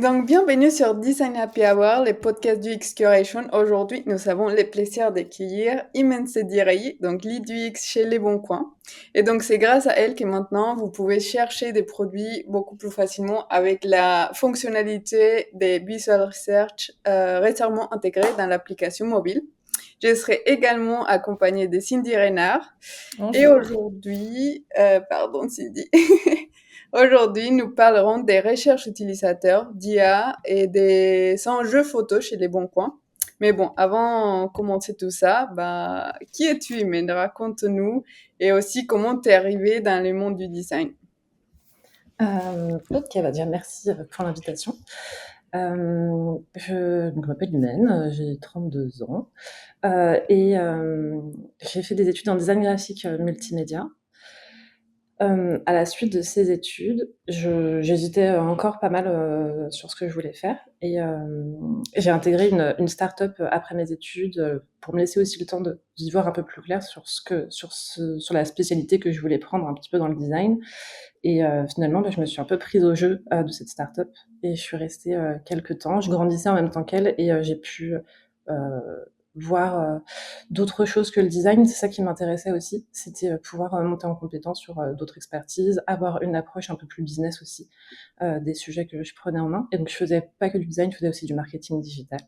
Donc, bienvenue sur Design Happy Hour, le podcast du X Curation. Aujourd'hui, nous avons le plaisir d'accueillir Imen Sedirayi, donc lead du X chez Les Bons Coins. Et donc, c'est grâce à elle que maintenant, vous pouvez chercher des produits beaucoup plus facilement avec la fonctionnalité des Visual Research récemment intégrée dans l'application mobile. Je serai également accompagnée de Cindy Reynard. Et Bonjour. aujourd'hui, pardon Cindy, aujourd'hui nous parlerons des recherches utilisateurs d'IA et des enjeux photos chez les bons coins. Mais bon, avant de commencer tout ça, bah, qui es-tu, Imen? Raconte-nous et aussi comment t'es arrivée dans le monde du design. Ok, bah déjà merci pour l'invitation. Je m'appelle Humaine, j'ai 32 ans j'ai fait des études en design graphique multimédia. À la suite de ces études, j'hésitais encore pas mal sur ce que je voulais faire j'ai intégré une start-up après mes études pour me laisser aussi le temps d'y voir un peu plus clair sur la spécialité que je voulais prendre un petit peu dans le design. Finalement, bah, je me suis un peu prise au jeu de cette start-up et je suis restée quelques temps. Je grandissais en même temps qu'elle j'ai pu voir d'autres choses que le design. C'est ça qui m'intéressait aussi, c'était pouvoir monter en compétence sur d'autres expertises, avoir une approche un peu plus business aussi des sujets que je prenais en main. Et donc je faisais pas que du design, je faisais aussi du marketing digital.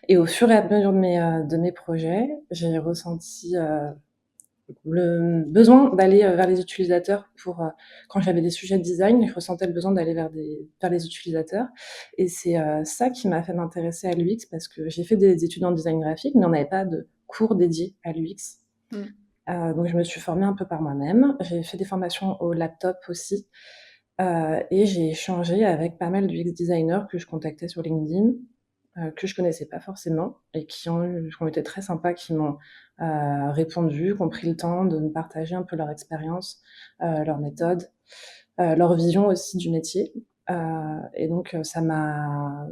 Et au fur et à mesure de mes projets, j'ai ressenti le besoin d'aller vers les utilisateurs quand j'avais des sujets de design, je ressentais le besoin d'aller vers les utilisateurs et c'est ça qui m'a fait m'intéresser à l'UX parce que j'ai fait des études en design graphique, mais on n'avait pas de cours dédiés à l'UX. Hmm. Donc je me suis formée un peu par moi-même. J'ai fait des formations au laptop aussi, et j'ai échangé avec pas mal d'UX designers que je contactais sur LinkedIn, que je connaissais pas forcément et qui ont été très sympas, qui m'ont répondu, qui ont pris le temps de me partager un peu leur expérience, leurs méthodes, leur vision aussi du métier. Et donc ça m'a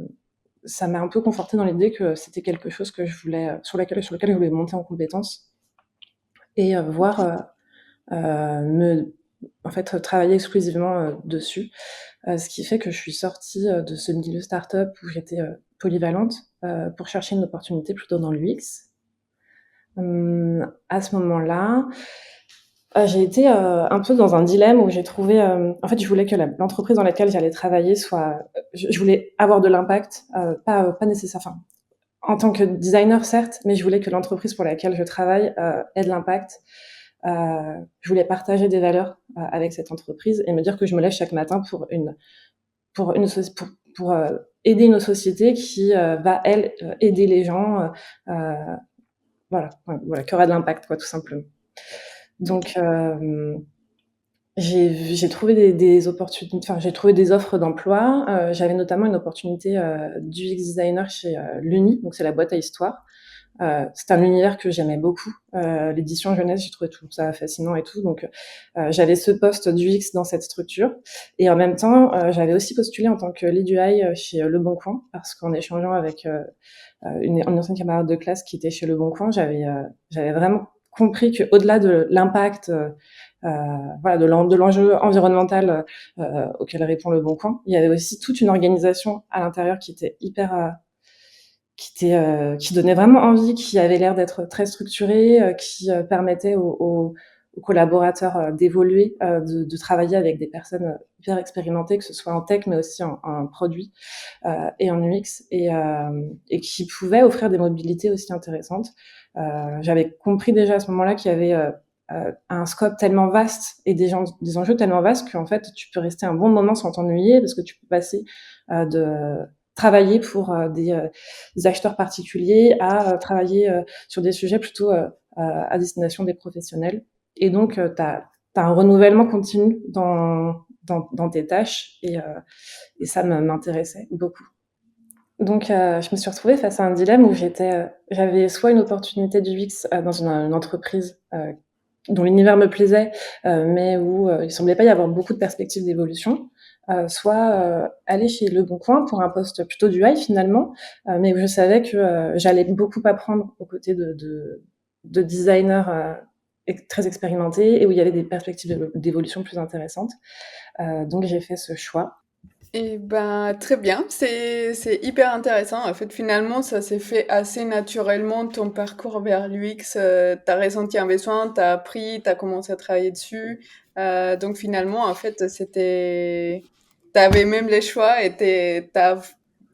un peu confortée dans l'idée que c'était quelque chose que je voulais, sur lequel je voulais monter en compétences et voir me en fait travailler exclusivement dessus. Ce qui fait que je suis sortie de ce milieu startup où j'étais polyvalente pour chercher une opportunité plutôt dans l'UX. À ce moment-là, j'ai été un peu dans un dilemme où j'ai trouvé, en fait, je voulais que l'entreprise dans laquelle j'allais travailler soit, je voulais avoir de l'impact, pas nécessaire, enfin, en tant que designer certes, mais je voulais que l'entreprise pour laquelle je travaille ait de l'impact. Je voulais partager des valeurs avec cette entreprise et me dire que je me lève chaque matin pour une soci- pour aider une société qui va elle aider les gens, voilà, ouais, voilà, qui aura de l'impact quoi, tout simplement. Donc j'ai trouvé des opportunités, enfin j'ai trouvé des offres d'emploi. J'avais notamment une opportunité d'UX designer chez l'Uni, donc c'est la boîte à histoire. C'est un univers que j'aimais beaucoup. L'édition jeunesse, j'ai trouvé tout ça fascinant et tout. Donc, j'avais ce poste d'UX dans cette structure. Et en même temps, j'avais aussi postulé en tant que lead UI chez Le Bon Coin, parce qu'en échangeant avec une ancienne camarade de classe qui était chez Le Bon Coin, j'avais vraiment compris qu'au-delà de l'impact, voilà, de l'enjeu environnemental auquel répond Le Bon Coin, il y avait aussi toute une organisation à l'intérieur qui était qui donnait vraiment envie, qui avait l'air d'être très structuré, qui permettait aux collaborateurs d'évoluer, de travailler avec des personnes hyper expérimentées, que ce soit en tech, mais aussi en produit et en UX, et qui pouvait offrir des mobilités aussi intéressantes. J'avais compris déjà à ce moment-là qu'il y avait un scope tellement vaste et des enjeux tellement vastes qu'en fait, tu peux rester un bon moment sans t'ennuyer parce que tu peux passer de travailler pour des acheteurs particuliers à travailler sur des sujets plutôt à destination des professionnels. Et donc, tu as un renouvellement continu dans tes tâches et ça m'intéressait beaucoup. Donc, je me suis retrouvée face à un dilemme où j'avais soit une opportunité du UX dans une entreprise dont l'univers me plaisait, mais où il semblait pas y avoir beaucoup de perspectives d'évolution, soit aller chez Le Bon Coin pour un poste plutôt du UI finalement, mais où je savais que j'allais beaucoup apprendre aux côtés de designers très expérimentés et où il y avait des perspectives d'évolution plus intéressantes. Donc j'ai fait ce choix. Et ben, très bien, c'est hyper intéressant. En fait, finalement, ça s'est fait assez naturellement, ton parcours vers l'UX. Tu ressenti un besoin, t'as appris, t'as commencé à travailler dessus. Donc finalement, en fait, t'avais même les choix et t'as,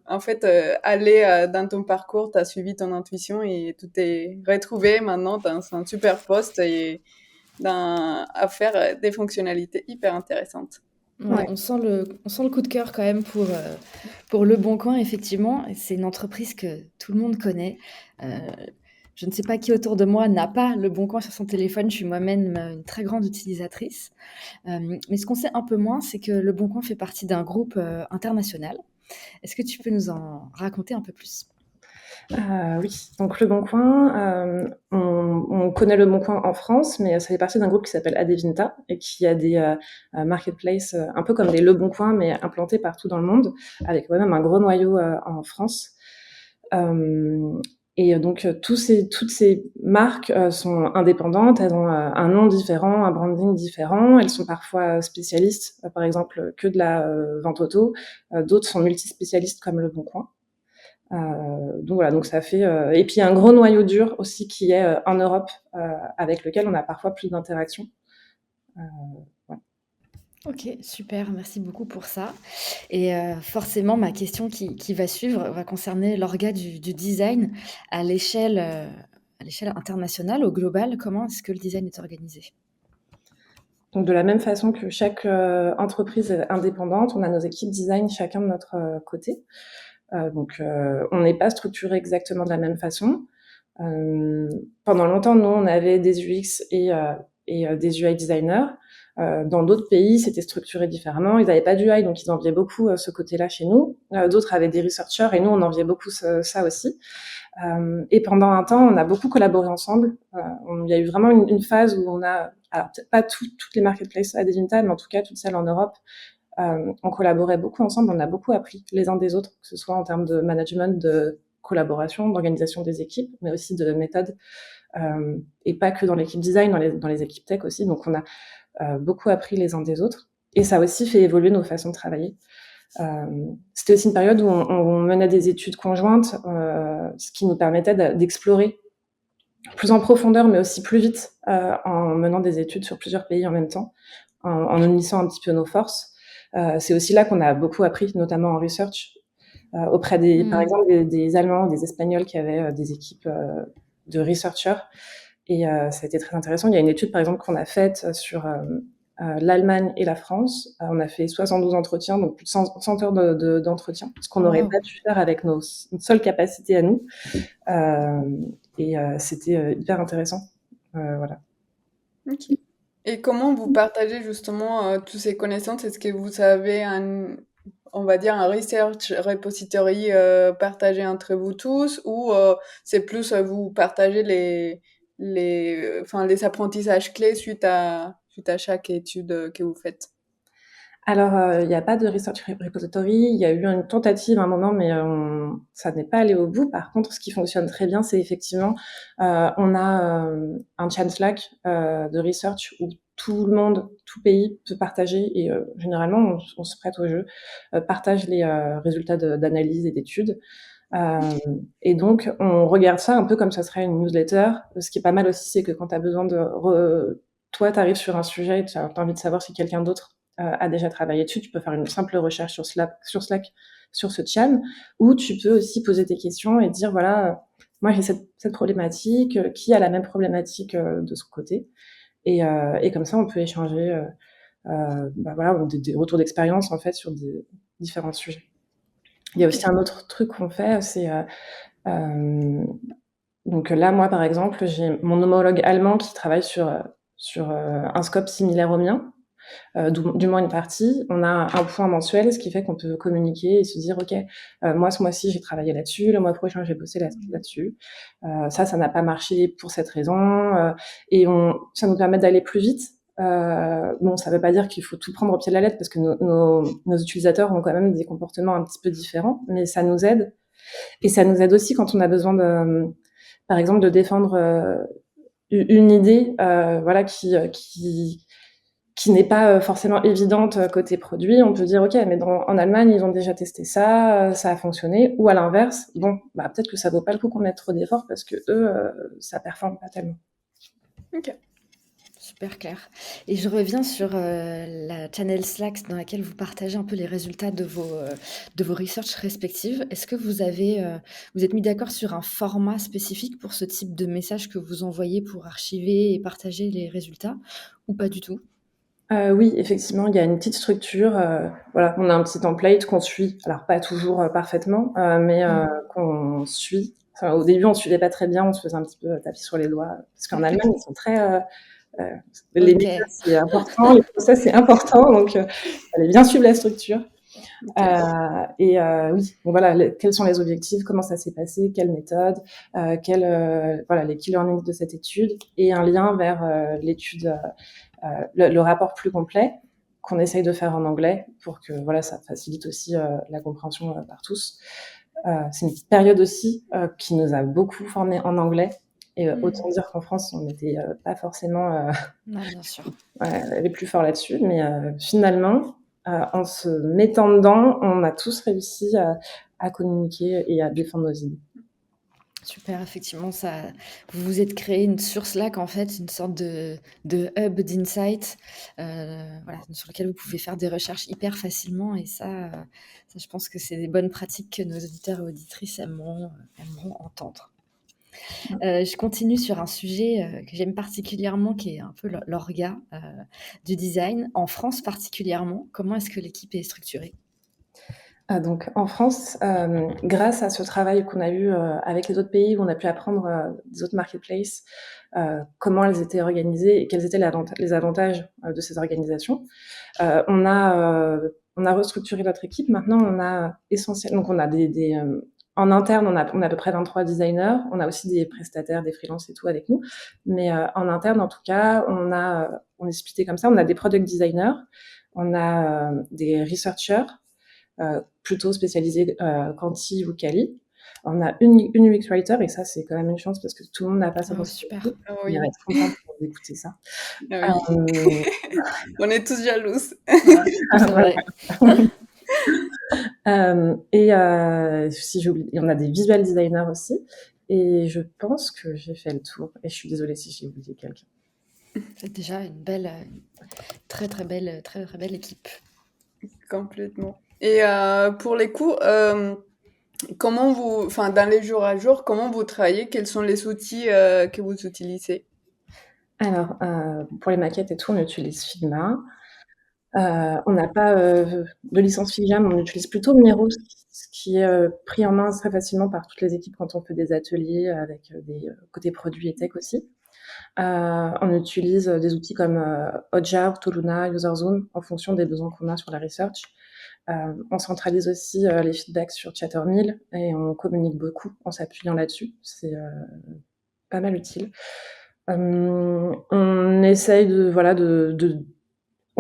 en fait, allé dans ton parcours, t'as suivi ton intuition et tout est retrouvé maintenant dans un super poste et à faire des fonctionnalités hyper intéressantes. Ouais, Ouais. on sent le coup de cœur quand même pour Le Bon Coin, effectivement. C'est une entreprise que tout le monde connaît. Euh, je ne sais pas qui autour de moi n'a pas Le Bon Coin sur son téléphone. Je suis moi-même une très grande utilisatrice. Mais ce qu'on sait un peu moins, c'est que Le Bon Coin fait partie d'un groupe international. Est-ce que tu peux nous en raconter un peu plus? Oui, donc Le Bon Coin, on connaît Le Bon Coin en France, mais ça fait partie d'un groupe qui s'appelle Adevinta et qui a des marketplaces un peu comme des Le Bon Coin, mais implantés partout dans le monde, avec même un gros noyau en France. Et donc toutes ces marques sont indépendantes, elles ont un nom différent, un branding différent, elles sont parfois spécialistes, par exemple que de la vente auto, d'autres sont multispécialistes comme Le Bon Coin. Donc voilà, donc ça fait et puis il y a un gros noyau dur aussi qui est en Europe, avec lequel on a parfois plus d'interactions. Ouais. Ok, super, merci beaucoup pour ça. Et forcément, ma question qui va suivre va concerner l'orga du design à l'échelle internationale, au global. Comment est-ce que le design est organisé? Donc de la même façon que chaque entreprise est indépendante, on a nos équipes design chacun de notre côté. On n'est pas structuré exactement de la même façon. Pendant longtemps, nous, on avait des UX et des UI designers. Dans d'autres pays, c'était structuré différemment. Ils n'avaient pas d'UI, donc ils enviaient beaucoup ce côté-là chez nous. D'autres avaient des researchers et nous, on enviait beaucoup ça aussi. Et pendant un temps, on a beaucoup collaboré ensemble. Il y a eu vraiment une phase où on a, alors peut-être pas toutes les marketplaces à Devinta, mais en tout cas toutes celles en Europe, on collaborait beaucoup ensemble. On a beaucoup appris les uns des autres, que ce soit en termes de management, de collaboration, d'organisation des équipes, mais aussi de méthode. Et pas que dans l'équipe design, dans les équipes tech aussi. Donc on a beaucoup appris les uns des autres. Et ça a aussi fait évoluer nos façons de travailler. C'était aussi une période où on menait des études conjointes, ce qui nous permettait d'explorer plus en profondeur, mais aussi plus vite, en menant des études sur plusieurs pays en même temps, en unissant un petit peu nos forces. C'est aussi là qu'on a beaucoup appris, notamment en research, auprès par exemple, des Allemands ou des Espagnols qui avaient des équipes de researchers. Et ça a été très intéressant. Il y a une étude, par exemple, qu'on a faite sur l'Allemagne et la France. On a fait 72 entretiens, donc plus de 100 heures d'entretien, ce qu'on n'aurait Wow. pas pu faire avec notre seule capacité à nous. C'était hyper intéressant. Voilà. Ok. Et comment vous partagez justement toutes ces connaissances? Est-ce que vous avez on va dire, un research repository partagé entre vous tous ou c'est plus vous partagez enfin, les apprentissages clés suite à chaque étude que vous faites? Alors, il n'y a pas de research repository. Il y a eu une tentative à un moment, mais ça n'est pas allé au bout. Par contre, ce qui fonctionne très bien, c'est effectivement, on a un chat Slack de research où tout le monde, tout pays peut partager et généralement, on se prête au jeu, partage les résultats d'analyse et d'études. Et donc, on regarde ça un peu comme ça serait une newsletter. Ce qui est pas mal aussi, c'est que quand tu as besoin toi, tu arrives sur un sujet et tu as envie de savoir si quelqu'un d'autre a déjà travaillé dessus, tu peux faire une simple recherche sur Slack, sur ce chat, ou tu peux aussi poser tes questions et dire, voilà, moi j'ai cette problématique, qui a la même problématique de ce côté. Et comme ça, on peut échanger voilà, des retours d'expérience en fait sur des différents sujets. Il y a Ok. aussi un autre truc qu'on fait, c'est donc là, moi, par exemple, j'ai mon homologue allemand qui travaille sur un scope similaire au mien, du moins une partie. On a un point mensuel, ce qui fait qu'on peut communiquer et se dire, OK, moi, ce mois-ci, j'ai travaillé là-dessus, le mois prochain, j'ai bossé là-dessus. Ça n'a pas marché pour cette raison. Et ça nous permet d'aller plus vite. Bon, ça veut pas dire qu'il faut tout prendre au pied de la lettre parce que nos utilisateurs ont quand même des comportements un petit peu différents, mais ça nous aide. Et ça nous aide aussi quand on a besoin par exemple, de défendre une idée, voilà, qui n'est pas forcément évidente côté produit. On peut dire, OK, mais en Allemagne, ils ont déjà testé ça, ça a fonctionné. Ou à l'inverse, bon, bah, peut-être que ça vaut pas le coup qu'on mette trop d'efforts parce que eux, ça performe pas tellement. Ok. Super clair. Et je reviens sur la channel Slack dans laquelle vous partagez un peu les résultats de vos research respectives. Est-ce que vous êtes mis d'accord sur un format spécifique pour ce type de message que vous envoyez pour archiver et partager les résultats ou pas du tout? Oui, effectivement, il y a une petite structure. Voilà, on a un petit template qu'on suit. Alors pas toujours parfaitement, mais qu'on suit. Enfin, au début, on suivait pas très bien. On se faisait un petit peu taper sur les doigts parce qu'en Allemagne, ils sont très les Ok, méthodes, c'est important, les process, c'est important, donc fallait bien suivre la structure. Ok. Oui, donc voilà, quels sont les objectifs, comment ça s'est passé, quelle méthode, voilà, les key learnings de cette étude et un lien vers l'étude, le rapport plus complet qu'on essaye de faire en anglais pour que voilà, ça facilite aussi la compréhension par tous. C'est une période aussi qui nous a beaucoup formés en anglais. Et autant dire qu'en France, on n'était pas forcément non, bien sûr. les plus forts là-dessus. Mais finalement, en se mettant dedans, on a tous réussi à communiquer et à défendre nos idées. Super, effectivement, vous vous êtes créé sur Slack, en fait, une sorte de hub d'insight, voilà, sur lequel vous pouvez faire des recherches hyper facilement. Et ça, je pense que c'est des bonnes pratiques que nos auditeurs et auditrices aimeront entendre. Je continue sur un sujet que j'aime particulièrement, qui est un peu l'orga du design. En France particulièrement, comment est-ce que l'équipe est structurée? Donc en France, grâce à ce travail qu'on a eu avec les autres pays, où on a pu apprendre des autres marketplaces, comment elles étaient organisées et quels étaient les avantages de ces organisations, on a restructuré notre équipe. Maintenant, on a donc on a en interne, on a à peu près 23 designers. On a aussi des prestataires, des freelances et tout avec nous. Mais en interne, en tout cas, on est splitté comme ça. On a des product designers, on a des researchers, plutôt spécialisés Quanti ou Cali. On a une UX writer, et ça, c'est quand même une chance parce que tout le monde n'a pas ça dans Oh, son super. équipe. Ah Il oui. va être content d'écouter ça. Ah oui. Euh, On est tous jalouses. C'est vrai. Si j'oublie, on a des visual designers aussi. Et je pense que j'ai fait le tour. Et je suis désolée si j'ai oublié quelqu'un. C'est déjà une très très belle équipe. Complètement. Et pour les cours, enfin, dans les jours à jour, comment vous travaillez? Quels sont les outils que vous utilisez? Alors, pour les maquettes et tout, on utilise Figma. On n'a pas de licence Figma, mais on utilise plutôt Miro, ce qui est pris en main très facilement par toutes les équipes quand on fait des ateliers avec des côtés produits et tech aussi. On utilise des outils comme Hotjar, Toluna, UserZone en fonction des besoins qu'on a sur la research. On centralise aussi les feedbacks sur Chattermill et on communique beaucoup en s'appuyant là-dessus. C'est pas mal utile. On essaye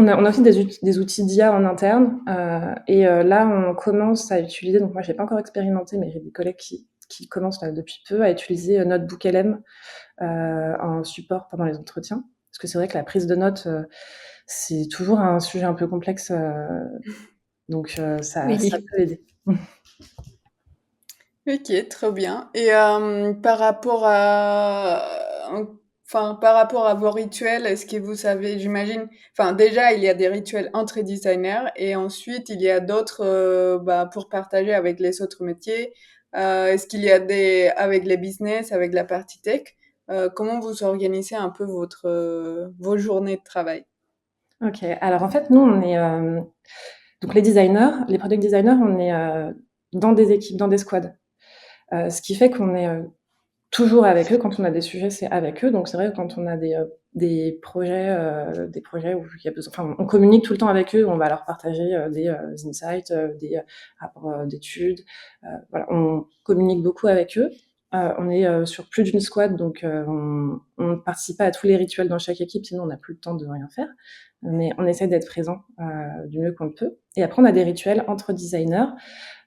on a aussi des outils d'IA en interne. Là, on commence à utiliser, donc moi, je n'ai pas encore expérimenté, mais j'ai des collègues qui commencent là, depuis peu à utiliser Notebook LM en support pendant les entretiens. Parce que c'est vrai que la prise de notes, c'est toujours un sujet un peu complexe. Donc, ça Oui. peut aider. Ok, très bien. Et par rapport à vos rituels, est-ce que vous savez, j'imagine, enfin déjà il y a des rituels entre designers et ensuite il y a d'autres pour partager avec les autres métiers. Est-ce qu'il y a avec les business, avec la partie tech, comment vous organisez un peu vos journées de travail? Ok, alors en fait, nous, on est donc les designers, les product designers, on est dans des équipes, dans des squads. Ce qui fait qu'on est toujours avec eux. Quand on a des sujets, c'est avec eux. Donc c'est vrai que quand on a des projets où il y a besoin, enfin, on communique tout le temps avec eux. On va leur partager des insights, des rapports d'études. Voilà, on communique beaucoup avec eux. On est sur plus d'une squad, donc on ne participe pas à tous les rituels dans chaque équipe, sinon on n'a plus le temps de rien faire. Mais on essaie d'être présent du mieux qu'on le peut. Et après, on a des rituels entre designers,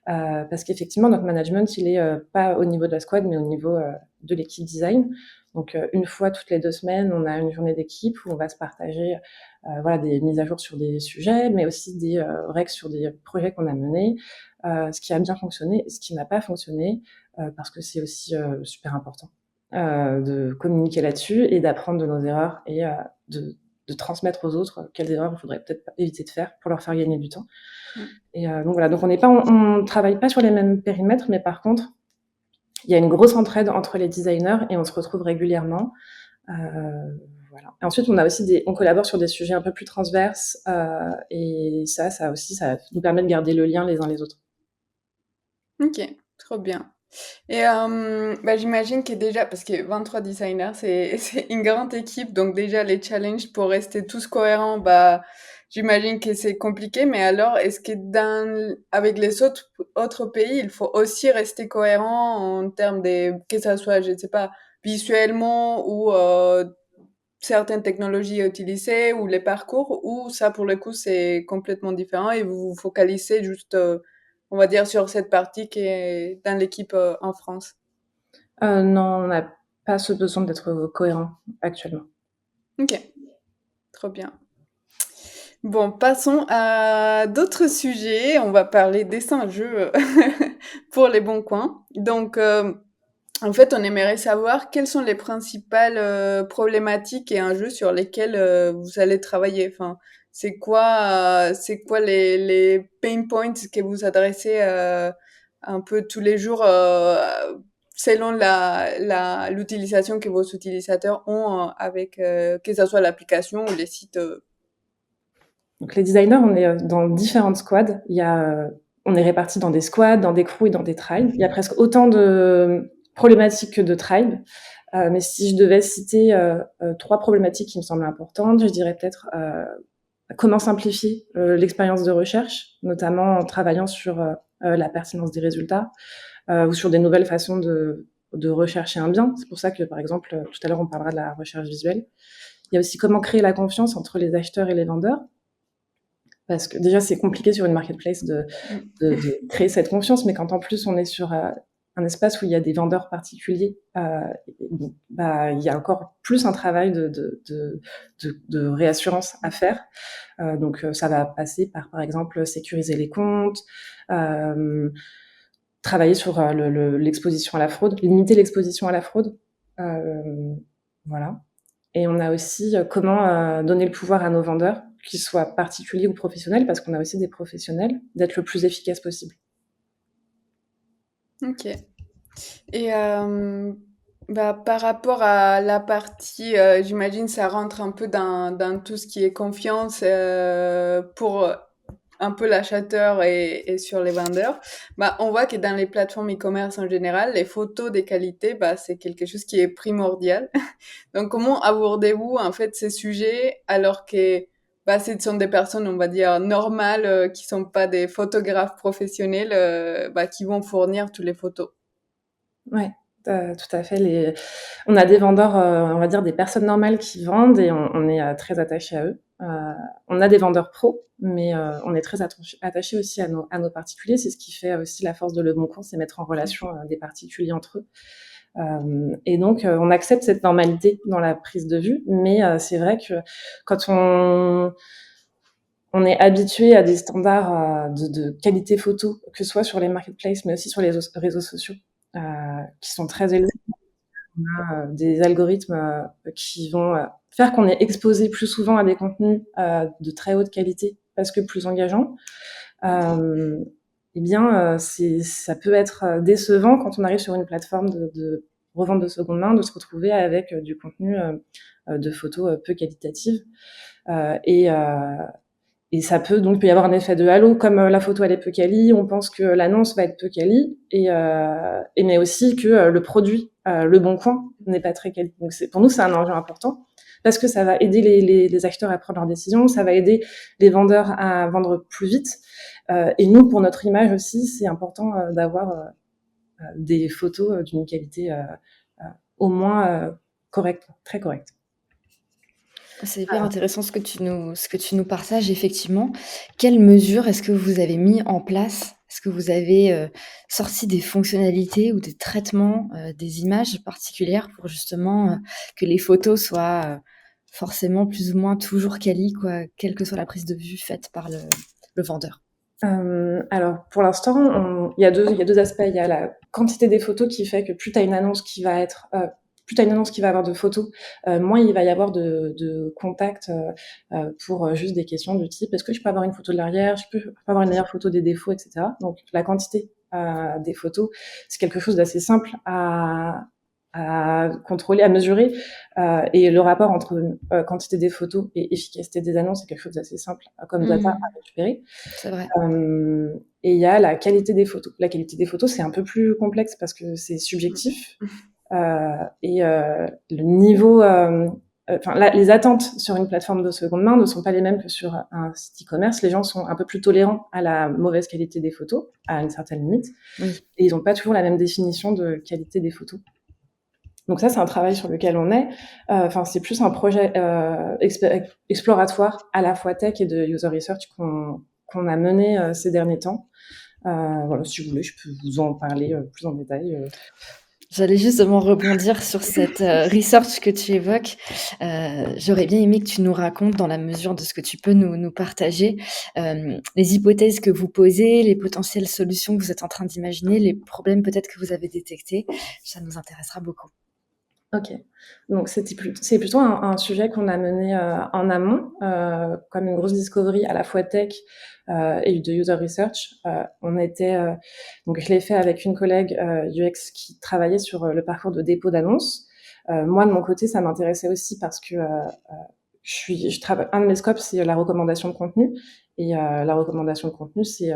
parce qu'effectivement, notre management, il est pas au niveau de la squad, mais au niveau de l'équipe design. Donc, une fois toutes les 2 semaines, on a une journée d'équipe où on va se partager voilà, des mises à jour sur des sujets, mais aussi des règles sur des projets qu'on a menés, ce qui a bien fonctionné et ce qui n'a pas fonctionné, parce que c'est aussi super important de communiquer là-dessus et d'apprendre de nos erreurs et de transmettre aux autres quelles erreurs il faudrait peut-être éviter de faire pour leur faire gagner du temps. Et donc voilà, donc on travaille pas sur les mêmes périmètres, mais par contre, il y a une grosse entraide entre les designers et on se retrouve régulièrement. Voilà. Et ensuite, on collabore sur des sujets un peu plus transverses et ça aussi, ça nous permet de garder le lien les uns les autres. Ok, trop bien. Et j'imagine que déjà, parce que 23 designers, c'est une grande équipe, donc déjà les challenges pour rester tous cohérents, j'imagine que c'est compliqué, mais alors est-ce que avec les autres pays, il faut aussi rester cohérent en termes que ça soit, je ne sais pas, visuellement ou certaines technologies utilisées ou les parcours, ou ça pour le coup c'est complètement différent et vous vous focalisez juste, on va dire, sur cette partie qui est dans l'équipe en France? Non, on n'a pas ce besoin d'être cohérent actuellement. Ok, trop bien. Bon, passons à d'autres sujets. On va parler dessin-jeu pour les bons coins. Donc, en fait, on aimerait savoir quelles sont les principales problématiques et enjeux sur lesquels vous allez travailler. Enfin, c'est quoi les pain points que vous adressez un peu tous les jours selon l'utilisation que vos utilisateurs ont avec que ce soit l'application ou les sites. Donc les designers, on est dans différentes squads. On est répartis dans des squads, dans des crews et dans des tribes. Il y a presque autant de problématiques que de tribes. Mais si je devais citer 3 problématiques qui me semblent importantes, je dirais peut-être comment simplifier l'expérience de recherche, notamment en travaillant sur la pertinence des résultats ou sur des nouvelles façons de rechercher un bien. C'est pour ça que, par exemple, tout à l'heure, on parlera de la recherche visuelle. Il y a aussi comment créer la confiance entre les acheteurs et les vendeurs. Parce que déjà, c'est compliqué sur une marketplace de créer cette confiance, mais quand en plus on est sur un espace où il y a des vendeurs particuliers, il y a encore plus un travail de réassurance à faire. Donc ça va passer par exemple, sécuriser les comptes, travailler sur l'exposition à la fraude, limiter l'exposition à la fraude. Voilà. Et on a aussi comment donner le pouvoir à nos vendeurs, qu'ils soient particuliers ou professionnels, parce qu'on a aussi des professionnels, d'être le plus efficace possible. Ok. Et par rapport à la partie, j'imagine ça rentre un peu dans tout ce qui est confiance pour un peu l'acheteur et sur les vendeurs. On voit que dans les plateformes e-commerce en général, les photos des qualités, c'est quelque chose qui est primordial. Donc, comment abordez-vous en fait ces sujets alors que ce sont des personnes, on va dire, normales, qui sont pas des photographes professionnels, qui vont fournir toutes les photos? Ouais, tout à fait. On a des vendeurs, on va dire des personnes normales qui vendent et on est très attachés à eux. On a des vendeurs pros, mais on est très attachés aussi à nos particuliers. C'est ce qui fait aussi la force de Leboncoin, c'est mettre en relation des particuliers entre eux. Et donc, on accepte cette normalité dans la prise de vue, mais c'est vrai que quand on est habitué à des standards de qualité photo, que ce soit sur les marketplaces, mais aussi sur les réseaux sociaux, qui sont très élevés. On a des algorithmes qui vont faire qu'on est exposé plus souvent à des contenus de très haute qualité parce que plus engageants. Ça peut être décevant quand on arrive sur une plateforme de revente de seconde main, de se retrouver avec du contenu de photos peu qualitatives. Et ça peut y avoir un effet de halo, comme la photo elle est peu quali, on pense que l'annonce va être peu quali, mais aussi que le produit, le bon coin, n'est pas très quali. Donc pour nous, c'est un enjeu important parce que ça va aider les acheteurs à prendre leurs décisions, ça va aider les vendeurs à vendre plus vite. Et nous, pour notre image aussi, c'est important d'avoir des photos d'une qualité au moins correcte, très correcte. C'est hyper intéressant ce que tu nous partages, effectivement. Quelles mesures est-ce que vous avez mis en place Est-ce que vous avez sorti des fonctionnalités ou des traitements, des images particulières pour justement, que les photos soient, forcément plus ou moins toujours quali quoi, quelle que soit la prise de vue faite par le vendeur? Alors pour l'instant, il y a deux aspects. Il y a la quantité des photos qui fait que plus tu as une annonce qui va être, plus tu as une annonce qui va avoir de photos, moins il va y avoir de contacts pour juste des questions du type est-ce que je peux avoir une photo de l'arrière, je peux avoir une meilleure photo des défauts, etc. Donc la quantité des photos, c'est quelque chose d'assez simple à contrôler, à mesurer. Et le rapport entre quantité des photos et efficacité des annonces, c'est quelque chose d'assez simple comme data à récupérer. C'est vrai. Et il y a la qualité des photos. La qualité des photos, c'est un peu plus complexe parce que c'est subjectif. Le niveau, les attentes sur une plateforme de seconde main ne sont pas les mêmes que sur un site e-commerce. Les gens sont un peu plus tolérants à la mauvaise qualité des photos, à une certaine limite. Oui. Et ils n'ont pas toujours la même définition de qualité des photos. Donc ça, c'est un travail sur lequel on est. C'est plus un projet exploratoire à la fois tech et de user research qu'on a mené ces derniers temps. Voilà, si vous voulez, je peux vous en parler plus en détail. J'allais justement rebondir sur cette research que tu évoques. J'aurais bien aimé que tu nous racontes, dans la mesure de ce que tu peux nous partager, les hypothèses que vous posez, les potentielles solutions que vous êtes en train d'imaginer, les problèmes peut-être que vous avez détectés. Ça nous intéressera beaucoup. Ok, donc c'est plutôt un sujet qu'on a mené en amont, comme une grosse discovery à la fois tech et de user research. Donc je l'ai fait avec une collègue UX qui travaillait sur le parcours de dépôt d'annonces. Moi de mon côté, ça m'intéressait aussi parce que je travaille. Un de mes scopes, c'est la recommandation de contenu, et la recommandation de contenu, c'est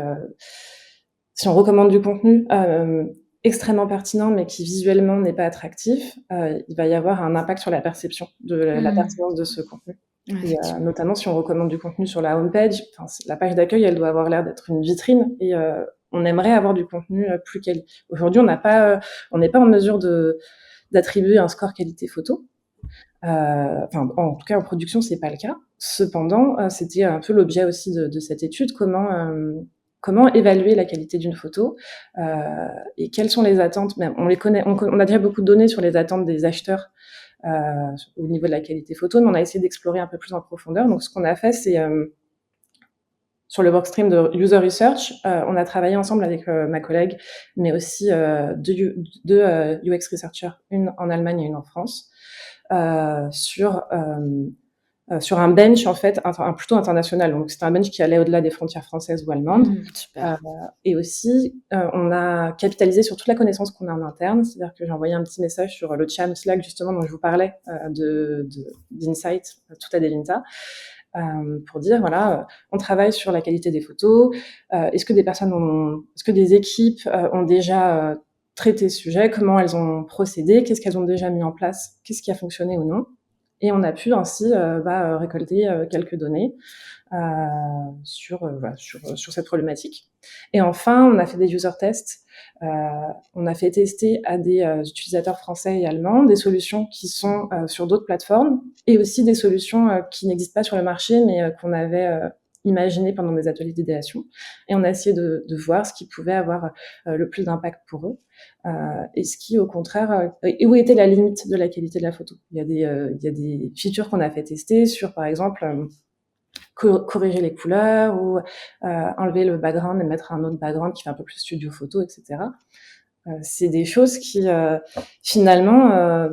si on recommande du contenu extrêmement pertinent, mais qui visuellement n'est pas attractif, il va y avoir un impact sur la perception de la pertinence de ce contenu. Ouais, Et notamment si on recommande du contenu sur la homepage, la page d'accueil, elle doit avoir l'air d'être une vitrine, et on aimerait avoir du contenu plus quali. Aujourd'hui, on n'est pas en mesure d'attribuer un score qualité photo. En tout cas, en production, c'est pas le cas. Cependant, c'était un peu l'objet aussi de cette étude, comment évaluer la qualité d'une photo et quelles sont les attentes. Même, on les connaît, on a déjà beaucoup de données sur les attentes des acheteurs au niveau de la qualité photo, mais on a essayé d'explorer un peu plus en profondeur. Donc, ce qu'on a fait, c'est sur le workstream de user research, on a travaillé ensemble avec ma collègue, mais aussi deux UX researchers, une en Allemagne et une en France, sur un bench en fait plutôt international. Donc c'était un bench qui allait au-delà des frontières françaises ou allemandes. Super. Et aussi, on a capitalisé sur toute la connaissance qu'on a en interne. C'est-à-dire que j'ai envoyé un petit message sur le chat Slack justement dont je vous parlais d'Insight, tout à Devinta, pour dire voilà, on travaille sur la qualité des photos. Est-ce que des équipes ont déjà traité ce sujet? Comment elles ont procédé? Qu'est-ce qu'elles ont déjà mis en place? Qu'est-ce qui a fonctionné ou non? Et on a pu ainsi récolter quelques données sur cette problématique. Et enfin, on a fait des user tests. On a fait tester à des utilisateurs français et allemands des solutions qui sont sur d'autres plateformes, et aussi des solutions qui n'existent pas sur le marché, mais qu'on avait imaginées pendant des ateliers d'idéation. Et on a essayé de voir ce qui pouvait avoir le plus d'impact pour eux. Et ce qui, au contraire, et où était la limite de la qualité de la photo. Il y a des features qu'on a fait tester sur, par exemple, corriger les couleurs ou enlever le background et mettre un autre background qui fait un peu plus studio photo, etc. C'est des choses qui, finalement,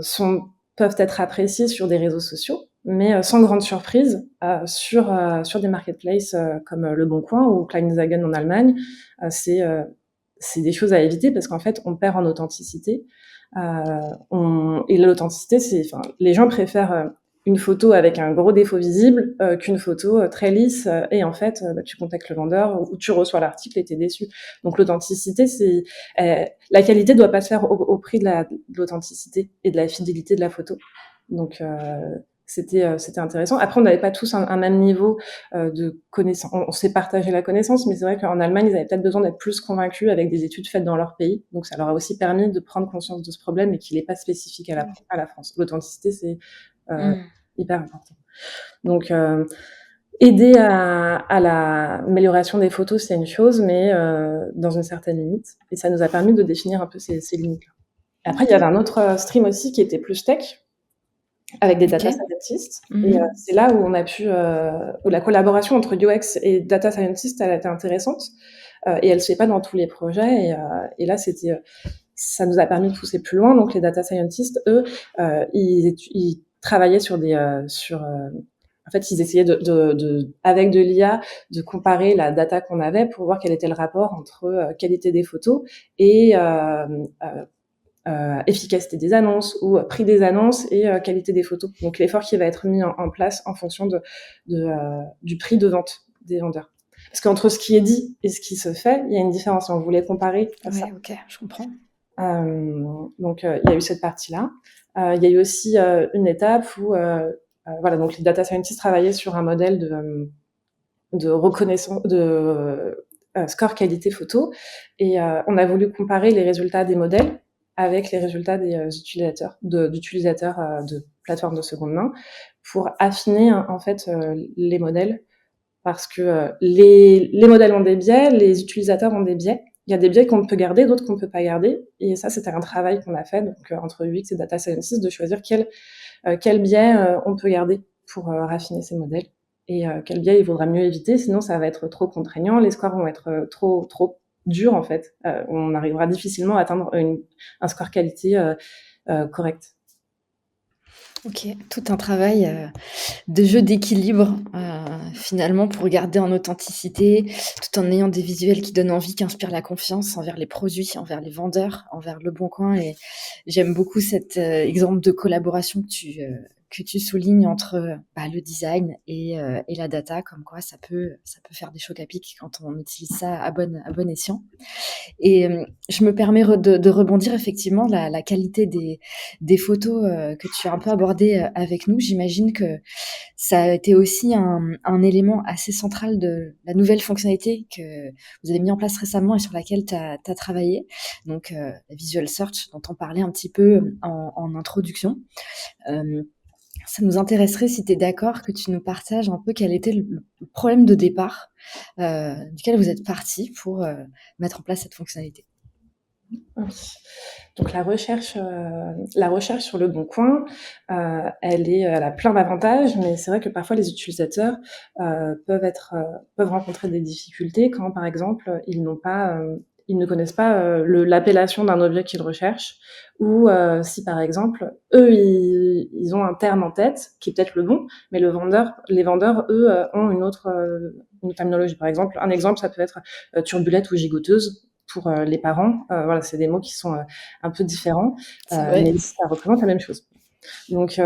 peuvent être appréciées sur des réseaux sociaux, mais sans grande surprise sur des marketplaces comme Le Bon Coin ou Kleinanzeigen en Allemagne. C'est des choses à éviter parce qu'en fait, on perd en authenticité. Et l'authenticité, les gens préfèrent une photo avec un gros défaut visible qu'une photo très lisse et en fait, tu contactes le vendeur ou tu reçois l'article et t'es déçu. Donc l'authenticité, la qualité doit pas se faire au prix de l'authenticité et de la fidélité de la photo. Donc c'était intéressant. Après, on n'avait pas tous un même niveau de connaissance. On s'est partagé la connaissance, mais c'est vrai qu'en Allemagne, ils avaient peut-être besoin d'être plus convaincus avec des études faites dans leur pays. Donc, ça leur a aussi permis de prendre conscience de ce problème et qu'il n'est pas spécifique à la France. L'authenticité, c'est hyper important. Donc, Aider à l'amélioration des photos, c'est une chose, mais dans une certaine limite. Et ça nous a permis de définir un peu ces limites-là. Après, il y avait un autre stream aussi qui était plus tech, avec des data Ok. scientists. Et Mhm. c'est là où on a pu, où la collaboration entre UX et data scientists, elle a été intéressante. Et elle se fait pas dans tous les projets. Et là, ça nous a permis de pousser plus loin. Donc, les data scientists, eux, ils travaillaient sur en fait, ils essayaient avec de l'IA, de comparer la data qu'on avait pour voir quel était le rapport entre qualité des photos et efficacité des annonces ou prix des annonces et qualité des photos. Donc l'effort qui va être mis en place en fonction du prix de vente des vendeurs. Parce qu'entre ce qui est dit et ce qui se fait, il y a une différence. On voulait comparer ça. Ouais, ok, je comprends. Donc il y a eu cette partie-là. Il y a eu aussi une étape où voilà, donc les data scientists travaillaient sur un modèle de reconnaissance de score qualité photo et on a voulu comparer les résultats des modèles avec les résultats des d'utilisateurs de plateformes de seconde main pour affiner en fait les modèles parce que les modèles ont des biais, les utilisateurs ont des biais. Il y a des biais qu'on peut garder, d'autres qu'on ne peut pas garder. Et ça, c'était un travail qu'on a fait donc, entre UX et Data Scientist de choisir quel biais on peut garder pour raffiner ces modèles et quel biais il vaudra mieux éviter, sinon ça va être trop contraignant, les scores vont être trop durs en fait. On arrivera difficilement à atteindre un score qualité correct. Ok, tout un travail de jeu d'équilibre finalement pour garder en authenticité, tout en ayant des visuels qui donnent envie, qui inspirent la confiance envers les produits, envers les vendeurs, envers Le Bon Coin. Et j'aime beaucoup cet exemple de collaboration que tu soulignes entre le design et la data, comme quoi ça peut faire des chocs à pic quand on utilise ça à bon escient. Et je me permets de rebondir effectivement la qualité des photos que tu as un peu abordées avec nous. J'imagine que ça a été aussi un élément assez central de la nouvelle fonctionnalité que vous avez mis en place récemment et sur laquelle tu as travaillé. Donc, la Visual Search dont on parlait un petit peu en introduction. Ça nous intéresserait, si tu es d'accord, que tu nous partages un peu quel était le problème de départ duquel vous êtes parti pour mettre en place cette fonctionnalité. Oui. Donc la recherche sur Le Bon Coin, elle a plein d'avantages, mais c'est vrai que parfois les utilisateurs peuvent rencontrer des difficultés quand, par exemple, ils ne connaissent pas l'appellation d'un objet qu'ils recherchent, ou si par exemple eux ils ont un terme en tête qui est peut-être le bon, mais les vendeurs eux ont une terminologie. Par exemple, un exemple ça peut être turbulette ou gigoteuse pour les parents. Voilà, c'est des mots qui sont un peu différents, C'est vrai. mais ça représente la même chose. Donc,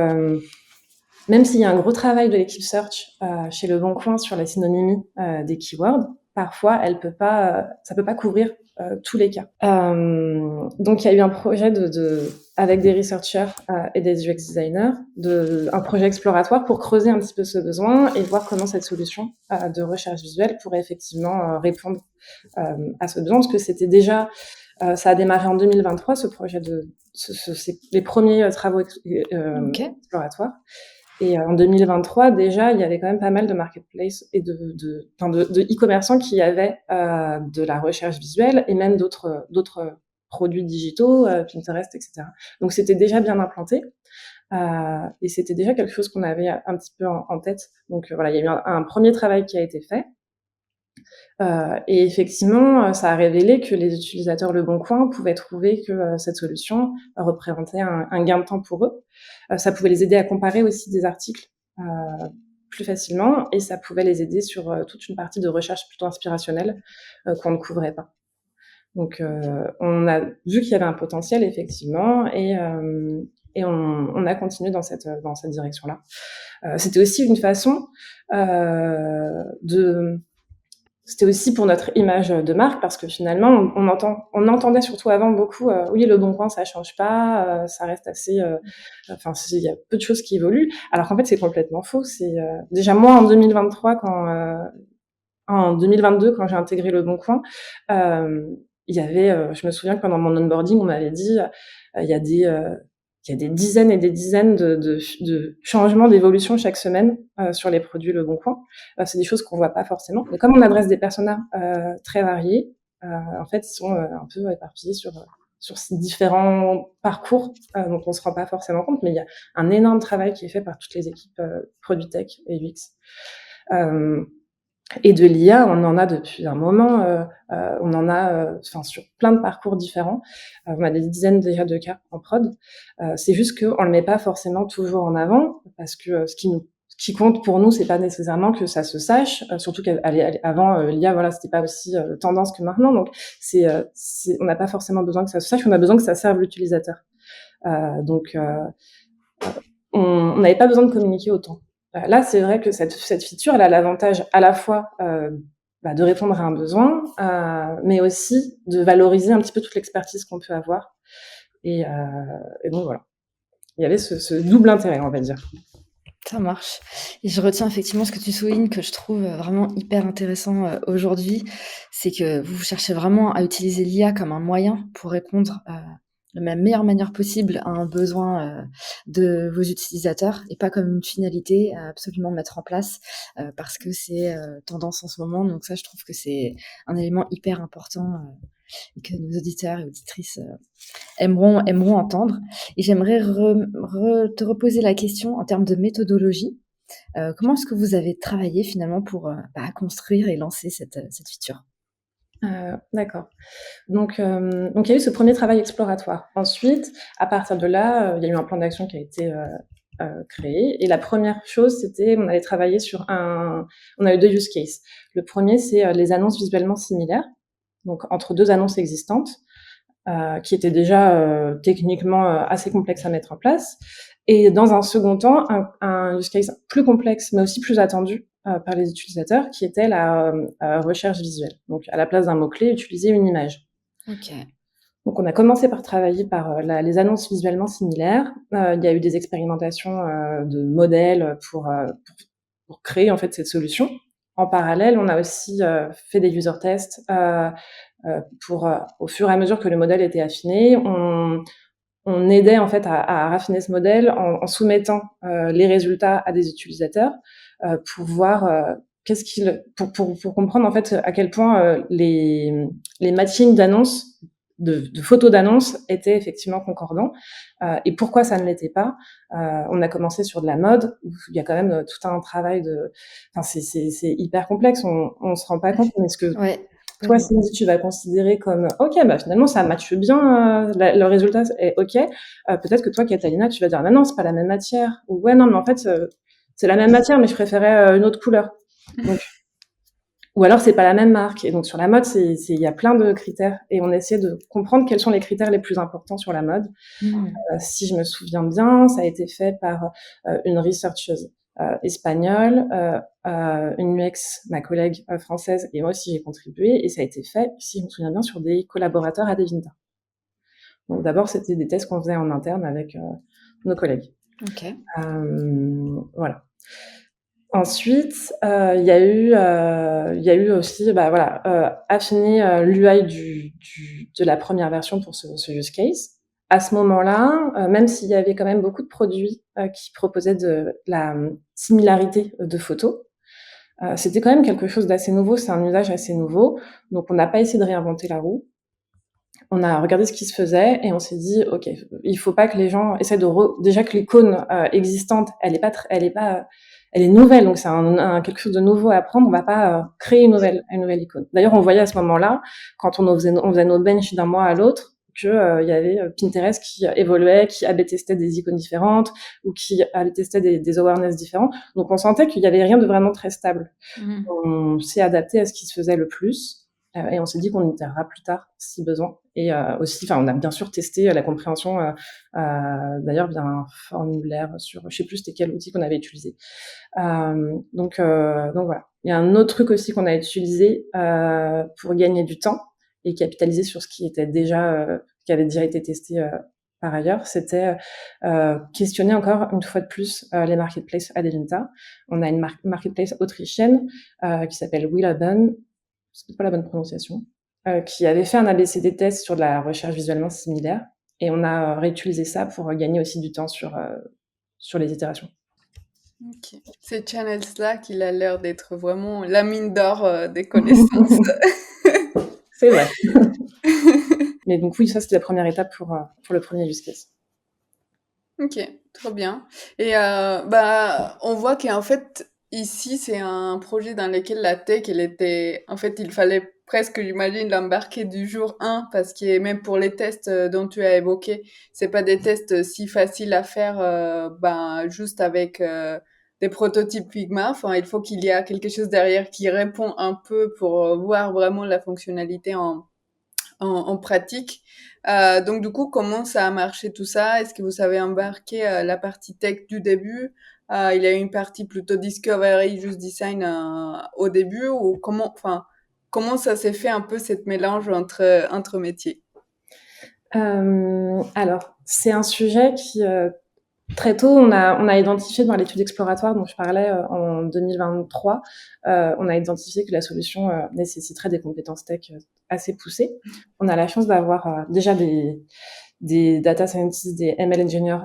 même s'il y a un gros travail de l'équipe search chez Le Bon Coin sur la synonymie des keywords, parfois ça peut pas couvrir tous les cas. Donc, il y a eu un projet avec des researchers et des UX designers, un projet exploratoire pour creuser un petit peu ce besoin et voir comment cette solution de recherche visuelle pourrait effectivement répondre à ce besoin, parce que c'était déjà ça a démarré en 2023, ce projet c'est les premiers travaux Ok. exploratoires. Et en 2023, déjà, il y avait quand même pas mal de marketplaces et de e-commerçants qui avaient de la recherche visuelle et même d'autres produits digitaux, Pinterest, etc. Donc c'était déjà bien implanté. Et c'était déjà quelque chose qu'on avait un petit peu en tête. Donc voilà, il y a eu un premier travail qui a été fait. Et effectivement, ça a révélé que les utilisateurs Le Bon Coin pouvaient trouver que cette solution représentait un gain de temps pour eux. Ça pouvait les aider à comparer aussi des articles plus facilement, et ça pouvait les aider sur toute une partie de recherche plutôt inspirationnelle qu'on ne couvrait pas. Donc, on a vu qu'il y avait un potentiel effectivement, et on a continué dans cette direction-là. C'était aussi une façon c'était aussi pour notre image de marque, parce que finalement, on entendait surtout avant beaucoup, oui, Le Bon Coin, ça change pas, ça reste assez, enfin, il y a peu de choses qui évoluent. Alors qu'en fait, c'est complètement faux. Déjà moi, en 2023, en 2022, quand j'ai intégré Le Bon Coin, il y avait, je me souviens que pendant mon onboarding, on m'avait dit, il y a il y a des dizaines et des dizaines de changements, d'évolutions chaque semaine sur les produits Le Bon Coin. C'est des choses qu'on voit pas forcément. Mais comme on adresse des personas très variés, en fait, ils sont un peu éparpillés sur ces différents parcours dont on se rend pas forcément compte. Mais il y a un énorme travail qui est fait par toutes les équipes Produit Tech et UX. Et de l'IA, on en a depuis un moment, on en a sur plein de parcours différents. On a des dizaines déjà de cas en prod. C'est juste qu'on le met pas forcément toujours en avant parce que ce qui compte pour nous, c'est pas nécessairement que ça se sache, surtout qu'avant l'IA, voilà, c'était pas aussi tendance que maintenant. Donc on n'a pas forcément besoin que ça se sache, on a besoin que ça serve l'utilisateur. Donc on n'avait pas besoin de communiquer autant. Là, c'est vrai que cette feature, elle a l'avantage à la fois de répondre à un besoin, mais aussi de valoriser un petit peu toute l'expertise qu'on peut avoir. Et donc voilà, il y avait ce double intérêt, on va dire. Ça marche. Et je retiens effectivement ce que tu soulignes, que je trouve vraiment hyper intéressant aujourd'hui, c'est que vous cherchez vraiment à utiliser l'IA comme un moyen pour répondre de la meilleure manière possible à un besoin de vos utilisateurs et pas comme une finalité à absolument mettre en place parce que c'est tendance en ce moment. Donc ça, je trouve que c'est un élément hyper important et que nos auditeurs et auditrices aimeront entendre. Et j'aimerais te reposer la question en termes de méthodologie. Comment est-ce que vous avez travaillé finalement pour construire et lancer cette feature? D'accord. Donc il y a eu ce premier travail exploratoire. Ensuite, à partir de là, il y a eu un plan d'action qui a été créé. Et la première chose, c'était on allait travailler on a eu 2 use cases. Le premier, c'est les annonces visuellement similaires, donc entre 2 annonces existantes, qui étaient déjà techniquement assez complexes à mettre en place. Et dans un second temps, un use case plus complexe, mais aussi plus attendu par les utilisateurs, qui était la recherche visuelle. Donc, à la place d'un mot-clé, utiliser une image. Ok. Donc, on a commencé par travailler par les annonces visuellement similaires. Il y a eu des expérimentations de modèles pour créer en fait cette solution. En parallèle, on a aussi fait des user tests pour, au fur et à mesure que le modèle était affiné, on aidait en fait à raffiner ce modèle en soumettant les résultats à des utilisateurs pour voir pour comprendre en fait à quel point les matchings d'annonces de photos d'annonces étaient effectivement concordants et pourquoi ça ne l'était pas. On a commencé sur de la mode où il y a quand même tout un travail c'est hyper complexe, on se rend pas compte, mais ce que toi, Cindy, tu vas considérer comme ok, finalement ça matche bien, le résultat est ok. Peut-être que toi, Catalina, tu vas dire non, c'est pas la même matière. Ou ouais, non, mais en fait c'est la même matière, mais je préférais une autre couleur. Donc, ou alors c'est pas la même marque. Et donc sur la mode, il y a plein de critères et on essaie de comprendre quels sont les critères les plus importants sur la mode. Si je me souviens bien, ça a été fait par une researcheuse espagnole, une UX, ma collègue française, et moi aussi j'ai contribué, et ça a été fait, si je me souviens bien, sur des collaborateurs à Devinta. Donc d'abord, c'était des tests qu'on faisait en interne avec nos collègues. Ok. Voilà. Ensuite, il y a eu aussi, affiner l'UI de la première version pour ce use case. À ce moment-là, même s'il y avait quand même beaucoup de produits qui proposaient de la similarité de photos, c'était quand même quelque chose d'assez nouveau, c'est un usage assez nouveau, donc on n'a pas essayé de réinventer la roue. On a regardé ce qui se faisait et on s'est dit, ok, il faut pas que les gens essaient déjà que l'icône existante, elle est nouvelle, donc c'est quelque chose de nouveau à apprendre. On va pas créer une nouvelle icône. D'ailleurs, on voyait à ce moment-là, quand on faisait nos benches d'un mois à l'autre, que il y avait Pinterest qui évoluait, qui A/B testait des icônes différentes ou qui A/B testait des awareness différents. Donc on sentait qu'il y avait rien de vraiment très stable. On s'est adapté à ce qui se faisait le plus. Et on s'est dit qu'on itérera plus tard si besoin. Et aussi, on a bien sûr testé la compréhension. D'ailleurs, via un formulaire sur, je sais plus c'était quel outil qu'on avait utilisé. Donc voilà. Il y a un autre truc aussi qu'on a utilisé pour gagner du temps et capitaliser sur ce qui avait déjà été testé par ailleurs, c'était questionner encore une fois de plus les marketplaces Adevinta. On a une marketplace autrichienne qui s'appelle Willaben, c'est pas la bonne prononciation, qui avait fait un ABCD test sur de la recherche visuellement similaire. Et on a réutilisé ça pour gagner aussi du temps sur les itérations. Ok. C'est Channel Slack, il a l'air d'être vraiment la mine d'or des connaissances. C'est vrai. Mais donc oui, ça c'était la première étape pour le premier use case. Ok, trop bien. Et on voit qu'en fait, ici, c'est un projet dans lequel la tech, elle était... En fait, il fallait presque, j'imagine, l'embarquer du jour 1, parce que même pour les tests dont tu as évoqué, c'est pas des tests si faciles à faire juste avec des prototypes Figma. Enfin, il faut qu'il y a quelque chose derrière qui répond un peu pour voir vraiment la fonctionnalité en pratique. Donc du coup, comment ça a marché tout ça? Est-ce que vous avez embarqué la partie tech du début? Il y a eu une partie plutôt discovery, juste design au début, ou comment ça s'est fait un peu cette mélange entre métiers? Alors, c'est un sujet qui très tôt, on a identifié dans l'étude exploratoire dont je parlais en 2023, on a identifié que la solution nécessiterait des compétences tech assez poussées. On a la chance d'avoir déjà des data scientists, des ML engineers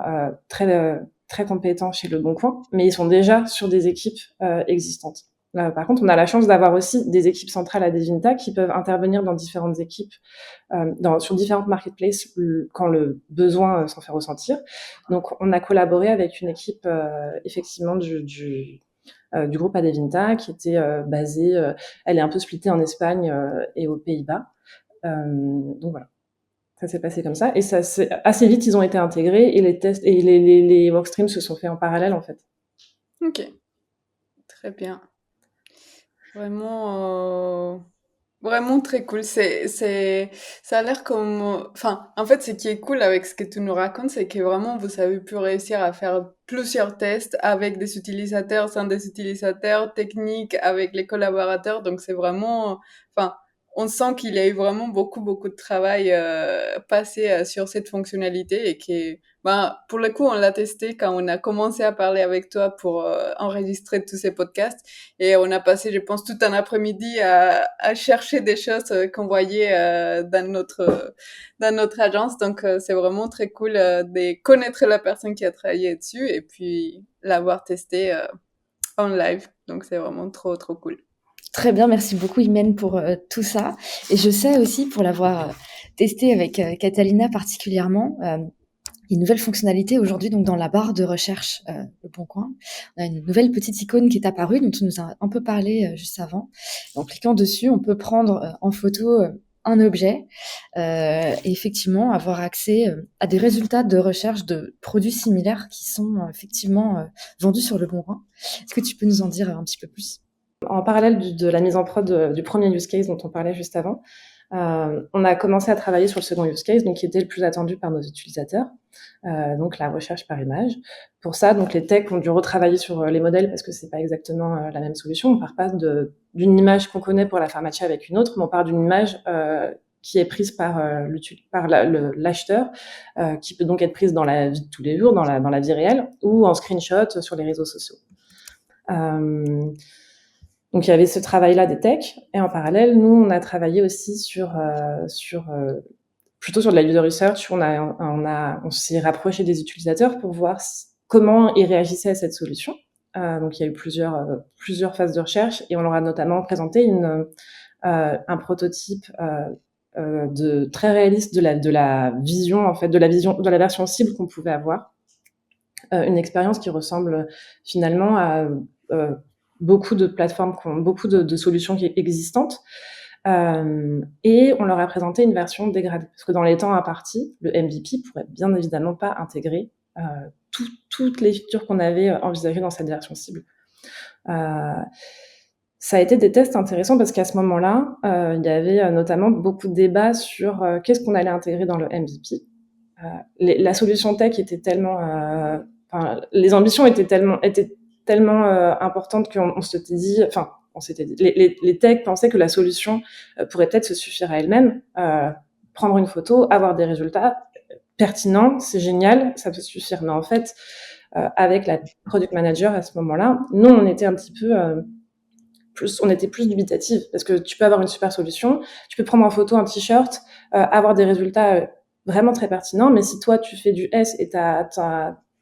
très compétents chez Le Bon Coin, mais ils sont déjà sur des équipes existantes. Par contre, on a la chance d'avoir aussi des équipes centrales à Devinta qui peuvent intervenir dans différentes équipes, sur différentes marketplaces quand le besoin s'en fait ressentir. Donc, on a collaboré avec une équipe effectivement du groupe Adevinta qui était basée, elle est un peu splittée en Espagne et aux Pays-Bas. Donc voilà. Ça s'est passé comme ça. Et ça, assez vite, ils ont été intégrés et les tests et les workstreams se sont faits en parallèle, en fait. Ok, très bien. Vraiment très cool. Ça a l'air comme, enfin, en fait, ce qui est cool avec ce que tu nous racontes, c'est que vraiment vous avez pu réussir à faire plusieurs tests avec des utilisateurs, sans des utilisateurs, techniques avec les collaborateurs. Donc c'est vraiment, enfin, on sent qu'il y a eu vraiment beaucoup de travail passé sur cette fonctionnalité et que, pour le coup, on l'a testé quand on a commencé à parler avec toi pour enregistrer tous ces podcasts. Et on a passé, je pense, tout un après-midi à chercher des choses qu'on voyait dans notre agence. Donc, c'est vraiment très cool de connaître la personne qui a travaillé dessus et puis l'avoir testé en live. Donc, c'est vraiment trop cool. Très bien, merci beaucoup Imen pour tout ça. Et je sais aussi, pour l'avoir testé avec Catalina particulièrement, une nouvelle fonctionnalité aujourd'hui, donc dans la barre de recherche Le Bon Coin. On a une nouvelle petite icône qui est apparue, dont on nous a un peu parlé juste avant. En cliquant dessus, on peut prendre en photo un objet et effectivement avoir accès à des résultats de recherche de produits similaires qui sont effectivement vendus sur Le Bon Coin. Est-ce que tu peux nous en dire un petit peu plus? En parallèle de la mise en prod du premier use case dont on parlait juste avant, on a commencé à travailler sur le second use case, donc qui était le plus attendu par nos utilisateurs, donc la recherche par image. Pour ça, donc les techs ont dû retravailler sur les modèles parce que c'est pas exactement la même solution. On part pas d'une image qu'on connaît pour la faire matcher avec une autre, mais on part d'une image qui est prise par l'acheteur, qui peut donc être prise dans la vie de tous les jours, dans la vie réelle, ou en screenshot sur les réseaux sociaux. Donc il y avait ce travail-là des techs, et en parallèle, nous, on a travaillé aussi plutôt sur de la user research. On s'est rapproché des utilisateurs pour voir comment ils réagissaient à cette solution. Donc il y a eu plusieurs phases de recherche, et on leur a notamment présenté un prototype très réaliste de la vision, en fait, de la version cible qu'on pouvait avoir. Une expérience qui ressemble finalement à beaucoup de plateformes, beaucoup de solutions existantes. Et on leur a présenté une version dégradée. Parce que dans les temps impartis, le MVP pourrait bien évidemment pas intégrer toutes les features qu'on avait envisagées dans cette version cible. Ça a été des tests intéressants parce qu'à ce moment-là, il y avait notamment beaucoup de débats sur qu'est-ce qu'on allait intégrer dans le MVP. La solution tech était tellement... les ambitions étaient tellement importantes qu'on s'était dit... les techs pensaient que la solution pourrait peut-être se suffire à elle-même. Prendre une photo, avoir des résultats pertinents, c'est génial, ça peut suffire. Mais en fait, avec la product manager à ce moment-là, nous, on était un petit peu... on était plus dubitatifs parce que tu peux avoir une super solution, tu peux prendre en photo un t-shirt, avoir des résultats vraiment très pertinent. Mais si toi, tu fais du S et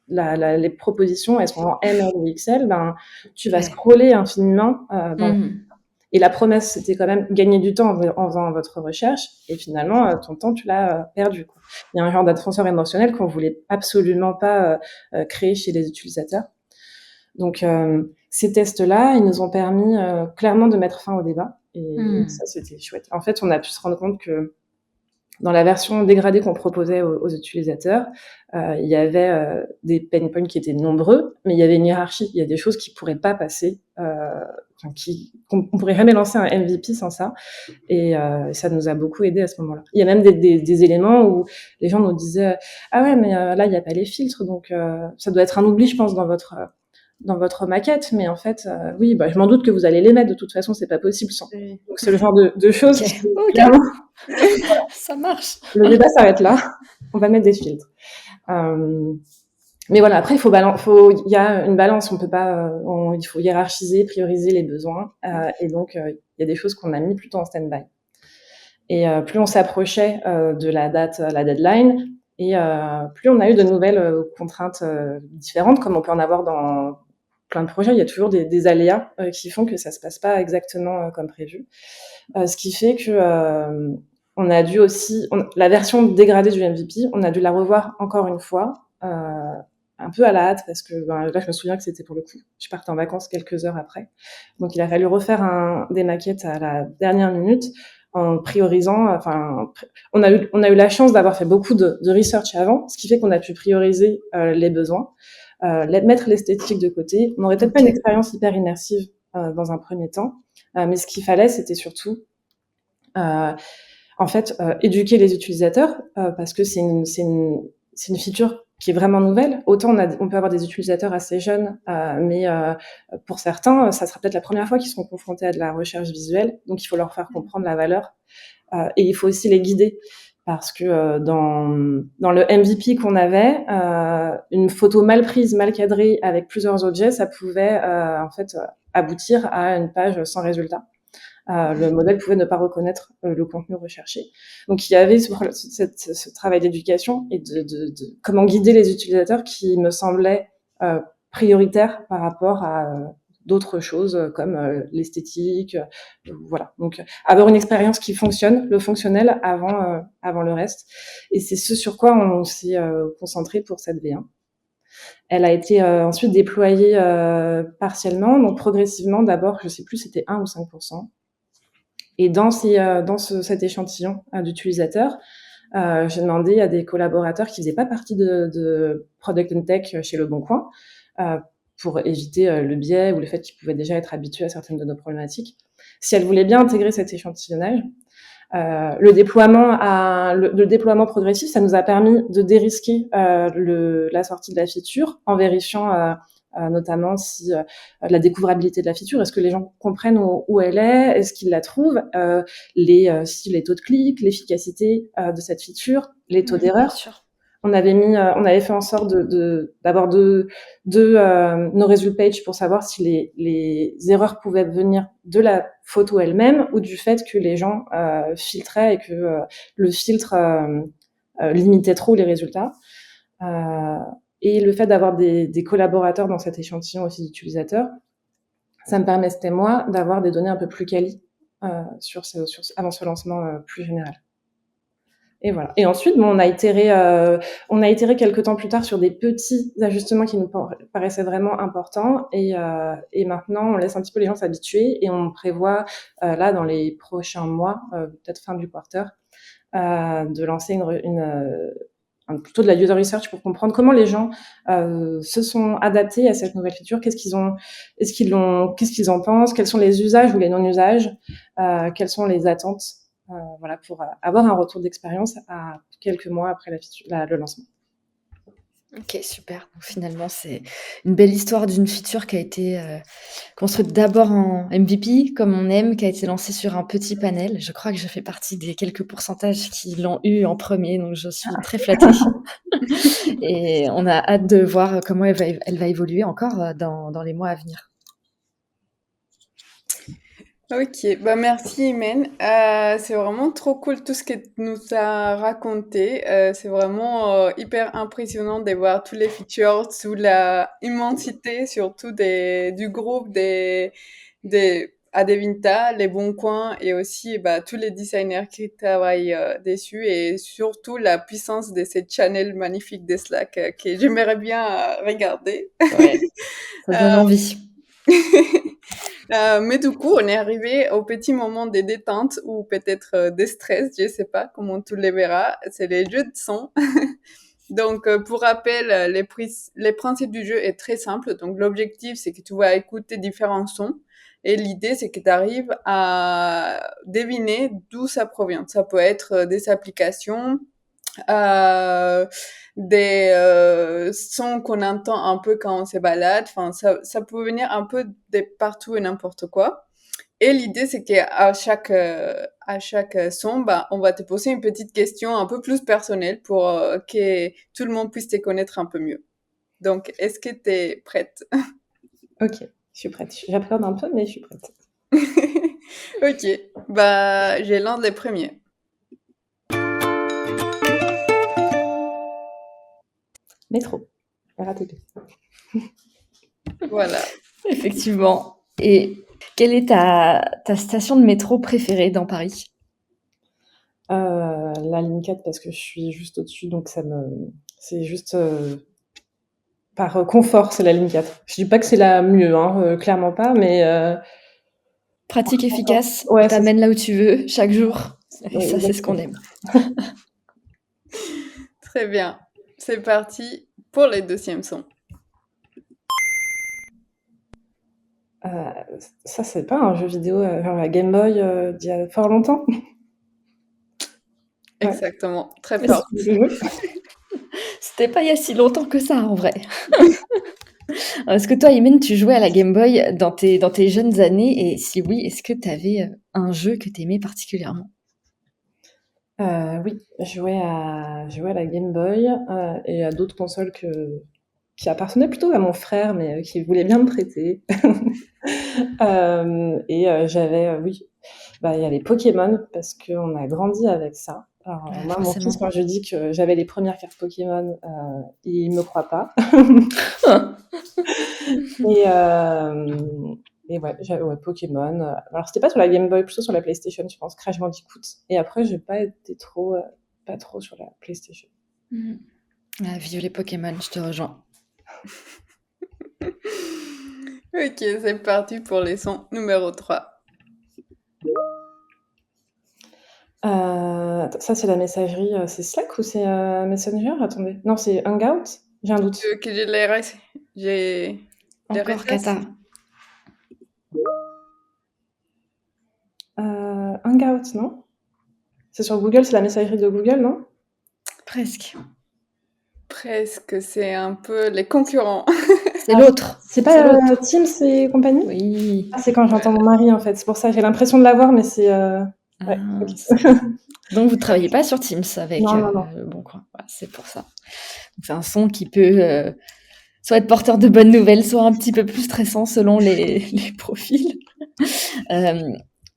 les propositions, elles sont en ML ou XL, ben, tu vas Ouais. scroller infiniment dans Mhm. et la promesse, c'était quand même gagner du temps en faisant votre recherche. Et finalement, ton temps, tu l'as perdu, quoi. Il y a un genre d'ascenseur émotionnel qu'on voulait absolument pas créer chez les utilisateurs. Donc, ces tests-là, ils nous ont permis clairement de mettre fin au débat. Et ça, c'était chouette. En fait, on a pu se rendre compte que dans la version dégradée qu'on proposait aux utilisateurs, il y avait des pain points qui étaient nombreux, mais il y avait une hiérarchie. Il y a des choses qui pourraient pas passer, qu'on pourrait jamais lancer un MVP sans ça. Et ça nous a beaucoup aidé à ce moment-là. Il y a même des éléments où les gens nous disaient ah ouais, mais là il n'y a pas les filtres, donc ça doit être un oubli, je pense, dans votre maquette, mais en fait, oui, bah, je m'en doute que vous allez les mettre, de toute façon, c'est pas possible sans. Oui. Donc c'est le genre de choses Ok, qui, ok, clairement, ça marche. le débat s'arrête là, on va mettre des filtres. Mais voilà, après, il y a une balance, on peut pas, il faut hiérarchiser, prioriser les besoins, et donc, il y a des choses qu'on a mis plutôt en stand-by. Et plus on s'approchait de la deadline, et plus on a eu de nouvelles contraintes différentes, comme on peut en avoir dans plein de projets. Il y a toujours des aléas qui font que ça se passe pas exactement comme prévu. Ce qui fait que on a dû aussi, la version dégradée du MVP, on a dû la revoir encore une fois, un peu à la hâte, parce que là, je me souviens que c'était pour le coup, je partais en vacances quelques heures après. Donc, il a fallu refaire des maquettes à la dernière minute en priorisant. On a eu la chance d'avoir fait beaucoup de research avant, ce qui fait qu'on a pu prioriser les besoins, mettre l'esthétique de côté. On n'aurait peut-être pas une expérience hyper immersive dans un premier temps, mais ce qu'il fallait, c'était surtout éduquer les utilisateurs, parce que c'est une feature qui est vraiment nouvelle. Autant on peut avoir des utilisateurs assez jeunes, mais pour certains, ça sera peut-être la première fois qu'ils seront confrontés à de la recherche visuelle, donc il faut leur faire comprendre la valeur, et il faut aussi les guider, parce que dans le MVP qu'on avait, une photo mal prise, mal cadrée, avec plusieurs objets, ça pouvait aboutir à une page sans résultat. Le modèle pouvait ne pas reconnaître le contenu recherché. Donc il y avait ce travail d'éducation et de comment guider les utilisateurs qui me semblait prioritaire par rapport à d'autres choses comme l'esthétique, voilà. Donc avoir une expérience qui fonctionne, le fonctionnel avant le reste. Et c'est ce sur quoi on s'est concentré pour cette V1. Elle a été ensuite déployée partiellement, donc progressivement. D'abord, je sais plus, c'était 1 ou 5%. Et dans cet échantillon d'utilisateurs, j'ai demandé à des collaborateurs qui faisaient pas partie de Product and Tech chez Le Bon Coin, pour éviter le biais ou le fait qu'ils pouvaient déjà être habitués à certaines de nos problématiques, si elles voulaient bien intégrer cet échantillonnage. Le déploiement progressif, ça nous a permis de dérisquer la sortie de la feature en vérifiant notamment si la découvrabilité de la feature, est-ce que les gens comprennent où elle est-ce qu'ils la trouvent, si les taux de clic, l'efficacité de cette feature, les taux d'erreur. On avait fait en sorte d'avoir nos résultats page pour savoir si les erreurs pouvaient venir de la photo elle-même ou du fait que les gens filtraient et que le filtre limitait trop les résultats. Et le fait d'avoir des collaborateurs dans cet échantillon aussi d'utilisateurs, ça me permettait, moi, d'avoir des données un peu plus quali avant ce lancement plus général. Et voilà. Et ensuite, on a itéré quelques temps plus tard sur des petits ajustements qui nous paraissaient vraiment importants. Et maintenant, on laisse un petit peu les gens s'habituer et on prévoit là, dans les prochains mois, peut-être fin du quarter, de lancer plutôt de la user research pour comprendre comment les gens se sont adaptés à cette nouvelle feature, qu'est-ce qu'ils en pensent, quels sont les usages ou les non-usages, quelles sont les attentes. Voilà, pour avoir un retour d'expérience à quelques mois après le lancement. Ok, super. Donc, finalement, c'est une belle histoire d'une feature qui a été construite d'abord en MVP, comme on aime, qui a été lancée sur un petit panel. Je crois que je fais partie des quelques pourcentages qui l'ont eu en premier, donc je suis très flattée. Et on a hâte de voir comment elle va évoluer encore dans les mois à venir. Ok, bah merci Imen. C'est vraiment trop cool tout ce que tu nous as raconté. C'est vraiment hyper impressionnant de voir tous les features sous la immensité, surtout du groupe des Adevinta, les bons coins et aussi bah, tous les designers qui travaillent dessus et surtout la puissance de ces channels magnifiques de Slack que j'aimerais bien regarder. Ouais, ça donne envie. Mais du coup, on est arrivé au petit moment des détentes ou peut-être des stress, je sais pas comment tu les verras. C'est les jeux de son. Donc, pour rappel, les principes du jeu est très simple. Donc, l'objectif, c'est que tu vas écouter différents sons. Et l'idée, c'est que tu arrives à deviner d'où ça provient. Ça peut être des applications, euh, des sons qu'on entend un peu quand on se balade. Enfin, ça peut venir un peu de partout et n'importe quoi. Et l'idée, c'est à chaque son, bah, on va te poser une petite question un peu plus personnelle pour que tout le monde puisse te connaître un peu mieux. Donc, est-ce que tu es prête? Ok, je suis prête. J'appréhende un peu, mais je suis prête. Ok, bah, j'ai l'un des premiers. Métro, RATP. Voilà. Effectivement. Et quelle est ta station de métro préférée dans Paris? La ligne 4 parce que je suis juste au-dessus, donc c'est juste par confort, c'est la ligne 4. Je dis pas que c'est la mieux, hein, clairement pas, mais Pratique, confort. efficace, Ouais, c'est ça. t'amène là où tu veux, chaque jour. Et Oui, ça, c'est ce qu'on exactement. aime. Très bien. C'est parti pour les deuxièmes sons. Ça, c'est pas un jeu vidéo, genre la Game Boy d'il y a fort longtemps. Ouais. Exactement. Très Mais fort. Le jeu. c'était pas il y a si longtemps que ça, en vrai. Est-ce que toi, Imen, tu jouais à la Game Boy dans tes jeunes années? Et si oui, est-ce que tu avais un jeu que tu aimais particulièrement? Oui, je jouais à la Game Boy et à d'autres consoles qui appartenaient plutôt à mon frère, mais qui voulait bien me prêter. J'avais, oui, bah, il y a les Pokémon parce qu'on a grandi avec ça. Alors, Ouais, moi, mon fils, forcément. quand je lui dis que j'avais les premières cartes Pokémon, il me croit pas. Et, euh, et ouais, ouais, Pokémon. Alors, c'était pas sur la Game Boy, plutôt sur la PlayStation, je pense, Crash Bandicoot. Et après, j'ai pas été pas trop sur la PlayStation. Ah, vive les Pokémon, je te rejoins. Ok, c'est parti pour les sons numéro 3. Ça, c'est la messagerie. C'est Slack ou c'est Messenger? Attendez. Non, c'est Hangout? J'ai un doute. Que j'ai les Encore références. Kata. Hangout, non? C'est sur Google, c'est la messagerie de Google, non? Presque. Presque, c'est un peu les concurrents. C'est l'autre. C'est C'est pas l'autre. Teams et compagnie? Oui. Ah, c'est quand j'entends Voilà. mon mari, en fait. C'est pour ça, j'ai l'impression de l'avoir, mais c'est... Ouais, Ah, ok. donc vous ne travaillez pas sur Teams avec Non, non, non. Le Bon Coin. Voilà, c'est pour ça. Donc, c'est un son qui peut soit être porteur de bonnes nouvelles, soit un petit peu plus stressant selon les profils.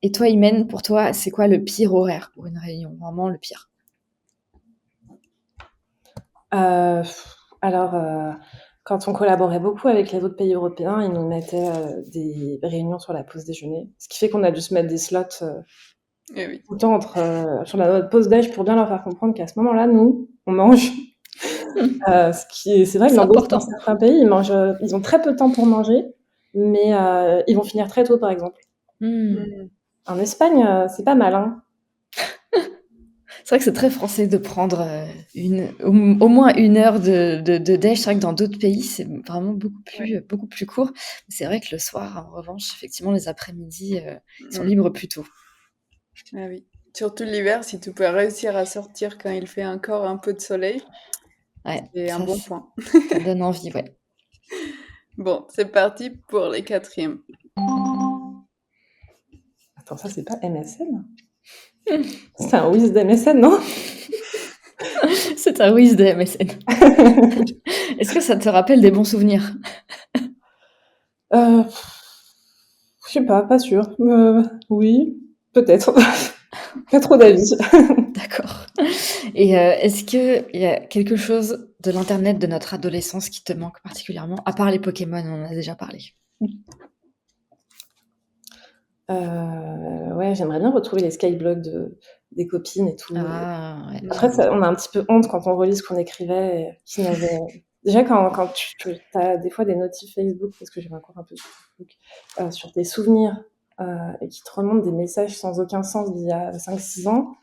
Et toi, Imen, pour toi, c'est quoi le pire horaire pour une réunion? Vraiment le pire. Alors, quand on collaborait beaucoup avec les autres pays européens, ils nous mettaient des réunions sur la pause déjeuner. Ce qui fait qu'on a dû se mettre des slots Eh oui. tout le temps sur notre pause déj pour bien leur faire comprendre qu'à ce moment-là, nous, on mange. C'est vrai que C'est dans important. certains pays, ils ont très peu de temps pour manger, mais ils vont finir très tôt, par exemple. Mm. En Espagne, c'est pas mal, hein. C'est vrai que c'est très français de prendre au moins 1 heure de déj. C'est vrai que dans d'autres pays, c'est vraiment Ouais. beaucoup plus court. C'est vrai que le soir, en revanche, effectivement, les après-midi, ils sont Mm. libres plus tôt. Ah oui. Surtout l'hiver, si tu peux réussir à sortir quand il fait encore un peu de soleil, Ouais, c'est un bon point. ça donne envie, ouais. Bon, c'est parti pour les quatrièmes. Attends, ça, c'est pas MSN? C'est un whiz d'MSN, non? C'est un whiz de MSN. Est-ce que ça te rappelle des bons souvenirs? Je sais pas sûr. Oui, peut-être. Pas trop d'avis. D'accord. Et est-ce qu'il y a quelque chose de l'internet de notre adolescence qui te manque particulièrement? À part les Pokémon, on en a déjà parlé. Ouais, j'aimerais bien retrouver les skyblogs des copines et tout. Ah ouais. Après, on a un petit peu honte quand on relit ce qu'on écrivait et qui n'avait... Déjà, quand tu as des fois des notifs Facebook, parce que j'ai encore un peu sur Facebook, sur tes souvenirs, et qui te remontent des messages sans aucun sens d'il y a 5-6 ans,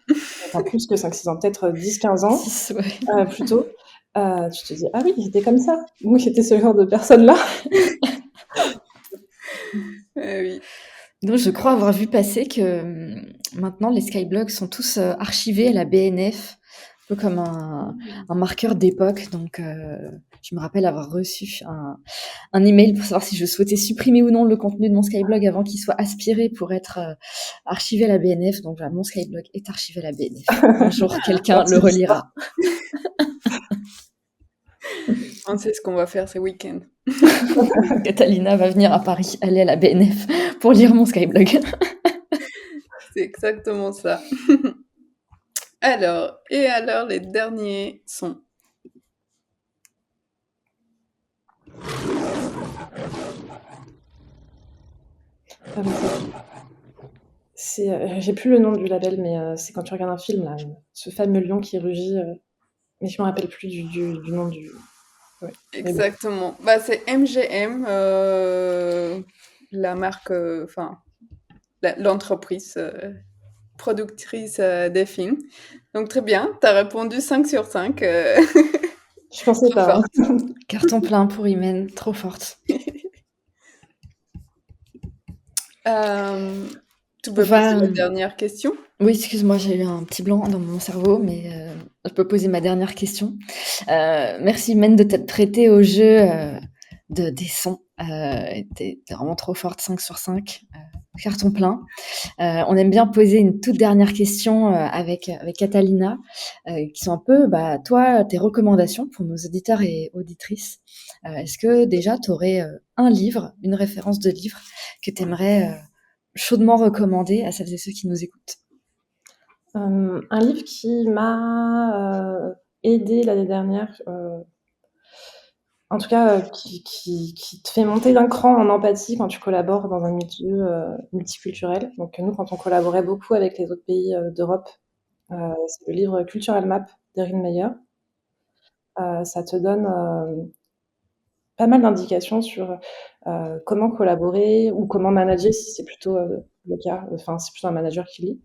enfin plus que 5-6 ans, peut-être 10-15 ans, 6, ouais. plutôt, tu te dis « Ah oui, j'étais comme ça. Moi, j'étais ce genre de personne-là. » Oui. Donc je crois avoir vu passer que maintenant les skyblogs sont tous archivés à la BNF, un peu comme un marqueur d'époque. Donc je me rappelle avoir reçu un email pour savoir si je souhaitais supprimer ou non le contenu de mon skyblog avant qu'il soit aspiré pour être archivé à la BNF. Donc voilà, mon skyblog est archivé à la BNF. Un jour quelqu'un le relira. On sait ce qu'on va faire ce week-end. Catalina va venir à Paris, aller à la BNF pour lire mon skyblog. C'est exactement ça. Alors, les derniers sont. J'ai plus le nom du label, mais c'est quand tu regardes un film, là, ce fameux lion qui rugit, mais je me rappelle plus du nom du... Ouais. Exactement. Bah, c'est MGM, la marque, enfin, l'entreprise productrice des films. Donc très bien, tu as répondu 5 sur 5. Je pensais Trop pas. fort. Carton plein pour Imen, trop forte. Tu peux poser la dernière question? Oui, excuse-moi, j'ai eu un petit blanc dans mon cerveau, mais je peux poser ma dernière question. Merci Imen de t'être prêtée au jeu des sons. T'es vraiment trop forte, 5 sur 5. Carton plein. On aime bien poser une toute dernière question avec Catalina, qui sont un peu, toi, tes recommandations pour nos auditeurs et auditrices. Est-ce que déjà, tu aurais un livre, une référence de livre que tu aimerais chaudement recommander à celles et ceux qui nous écoutent? Un livre qui m'a aidée l'année dernière, en tout cas, qui te fait monter d'un cran en empathie quand tu collabores dans un milieu multiculturel. Donc nous, quand on collaborait beaucoup avec les autres pays d'Europe, c'est le livre Cultural Map d'Erin Meyer. Ça te donne pas mal d'indications sur comment collaborer ou comment manager, si c'est plutôt le cas, enfin c'est plutôt un manager qui lit,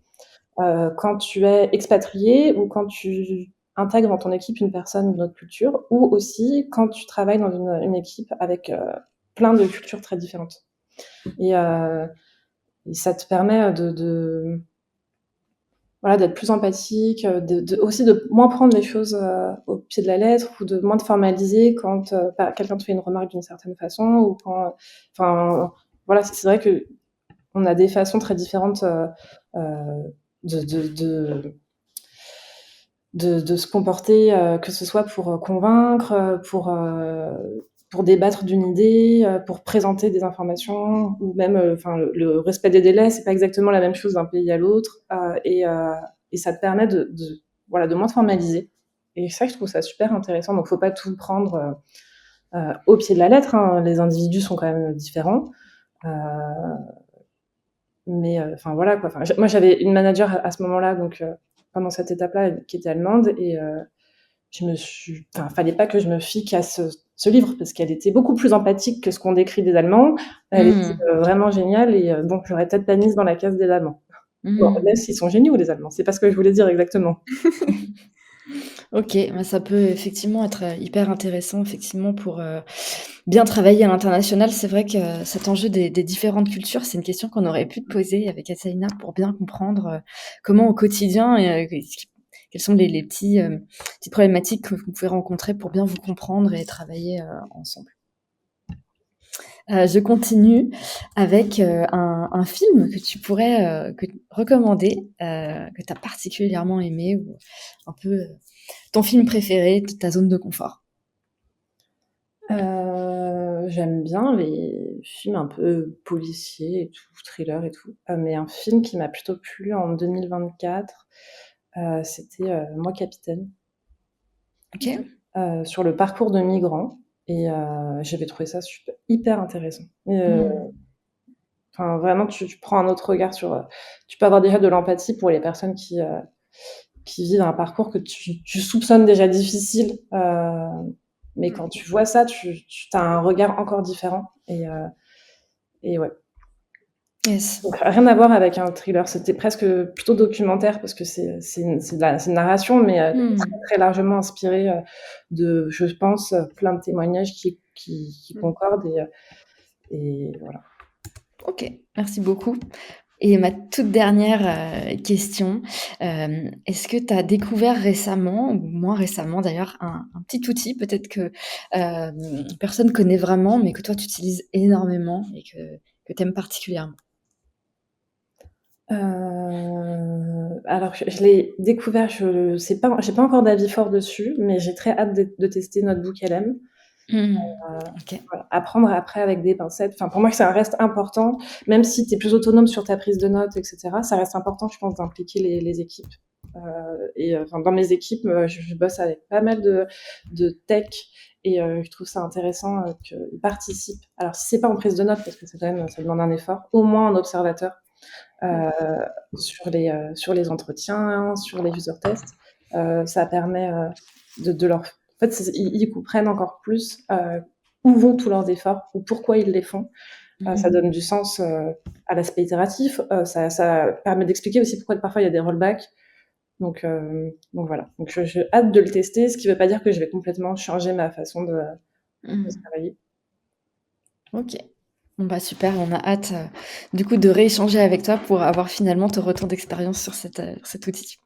quand tu es expatrié ou quand tu intègres dans ton équipe une personne d'une autre culture, ou aussi quand tu travailles dans une équipe avec plein de cultures très différentes. Et ça te permet voilà, d'être plus empathique, aussi de moins prendre les choses au pied de la lettre, ou de moins te formaliser quand quelqu'un te fait une remarque d'une certaine façon, ou quand, enfin, voilà, c'est vrai que on a des façons très différentes de se comporter, que ce soit pour convaincre, pour débattre d'une idée, pour présenter des informations, ou même, enfin, le respect des délais, c'est pas exactement la même chose d'un pays à l'autre, et ça te permet voilà, de moins te formaliser. Et ça, je trouve ça super intéressant. Donc, faut pas tout prendre au pied de la lettre, hein. Les individus sont quand même différents. Mais enfin voilà quoi. Enfin, moi j'avais une manager à ce moment-là, donc pendant cette étape-là, qui était allemande, et fallait pas que je me fie qu'à ce livre, parce qu'elle était beaucoup plus empathique que ce qu'on décrit des Allemands. Elle était vraiment géniale, et donc j'aurais peut-être pas mise dans la case des Allemands. Bon, même s'ils sont géniaux, les Allemands, c'est pas ce que je voulais dire exactement. Ok, ça peut effectivement être hyper intéressant, effectivement, pour bien travailler à l'international. C'est vrai que cet enjeu des différentes cultures, c'est une question qu'on aurait pu te poser avec Assaïna pour bien comprendre comment au quotidien, quelles sont les petites problématiques que vous pouvez rencontrer pour bien vous comprendre et travailler ensemble. Je continue avec un film que tu pourrais recommander, que tu as particulièrement aimé, ou un peu ton film préféré, ta zone de confort. J'aime bien les films un peu policiers et tout, thrillers et tout, mais un film qui m'a plutôt plu en 2024, c'était, Moi Capitaine, OK. sur le parcours de migrants et j'avais trouvé ça hyper intéressant et Mmh. enfin vraiment tu prends un autre regard sur, tu peux avoir déjà de l'empathie pour les personnes qui vivent un parcours que tu soupçonnes déjà difficile, mais Mmh. quand tu vois ça, tu as un regard encore différent et ouais. Yes. Donc rien à voir avec un thriller, c'était presque plutôt documentaire parce que c'est une narration, mais très, Mmh. très largement inspiré, de, je pense, plein de témoignages qui Mmh. concordent et voilà. OK, merci beaucoup. Et ma toute dernière, question, est-ce que tu as découvert récemment, ou moins récemment d'ailleurs, un petit outil peut-être que, personne connaît vraiment, mais que toi tu utilises énormément et que tu aimes particulièrement? Alors je l'ai découvert, je sais pas, j'ai pas encore d'avis fort dessus, mais j'ai très hâte de tester Notebook LM. Mmh. Heu, OK. voilà, apprendre après avec des pincettes. Enfin, pour moi, que ça reste important, même si tu es plus autonome sur ta prise de notes et cetera, ça reste important, je pense, d'impliquer les équipes. Et enfin, dans mes équipes, je bosse avec pas mal de tech et je trouve ça intéressant, qu'ils participent. Alors si c'est pas en prise de notes, parce que c'est quand même, ça demande un effort, au moins en observateur, heu, sur les entretiens, sur les user tests. Ça permet, de leur en fait, ils comprennent encore plus, où vont tous leurs efforts ou pourquoi ils les font. Ça Mmh. donne du sens, à l'aspect itératif, ça permet d'expliquer aussi pourquoi parfois il y a des rollbacks. Donc voilà. Donc j'ai hâte de le tester, ce qui veut pas dire que je vais complètement changer ma façon de Mmh. travailler. OK. Bon, bah, super, on a hâte, du coup de rééchanger avec toi pour avoir finalement ton retour d'expérience sur cet outil.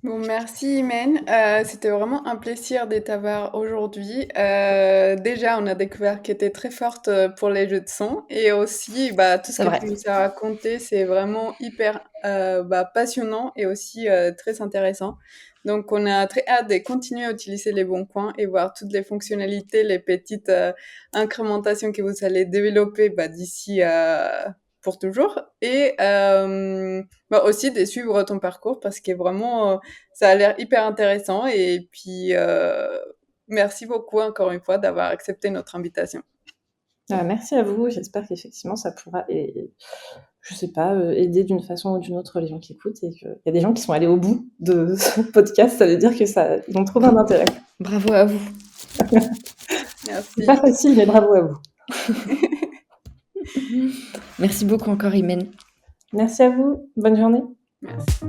Bon, merci Imen. C'était vraiment un plaisir de t'avoir aujourd'hui. Déjà, on a découvert que tu es très forte pour les jeux de son et aussi, bah, tout ce C'est que vrai. tu nous as raconté, c'est vraiment hyper bah, passionnant et aussi très intéressant. Donc, on a très hâte de continuer à utiliser les bons coins et voir toutes les fonctionnalités, les petites incrémentations que vous allez développer bah, d'ici pour toujours. Et bah, aussi de suivre ton parcours parce que vraiment ça a l'air hyper intéressant et puis merci beaucoup encore une fois d'avoir accepté notre invitation. Merci à vous, j'espère qu'effectivement ça pourra je sais pas, aider d'une façon ou d'une autre les gens qui écoutent et qu'il y a des gens qui sont allés au bout de ce podcast, ça veut dire que ça ils ont trouvé un intérêt. Bravo à vous. C'est pas Merci. facile, mais bravo à vous. Merci beaucoup encore Imen. Merci à vous, bonne journée. Merci.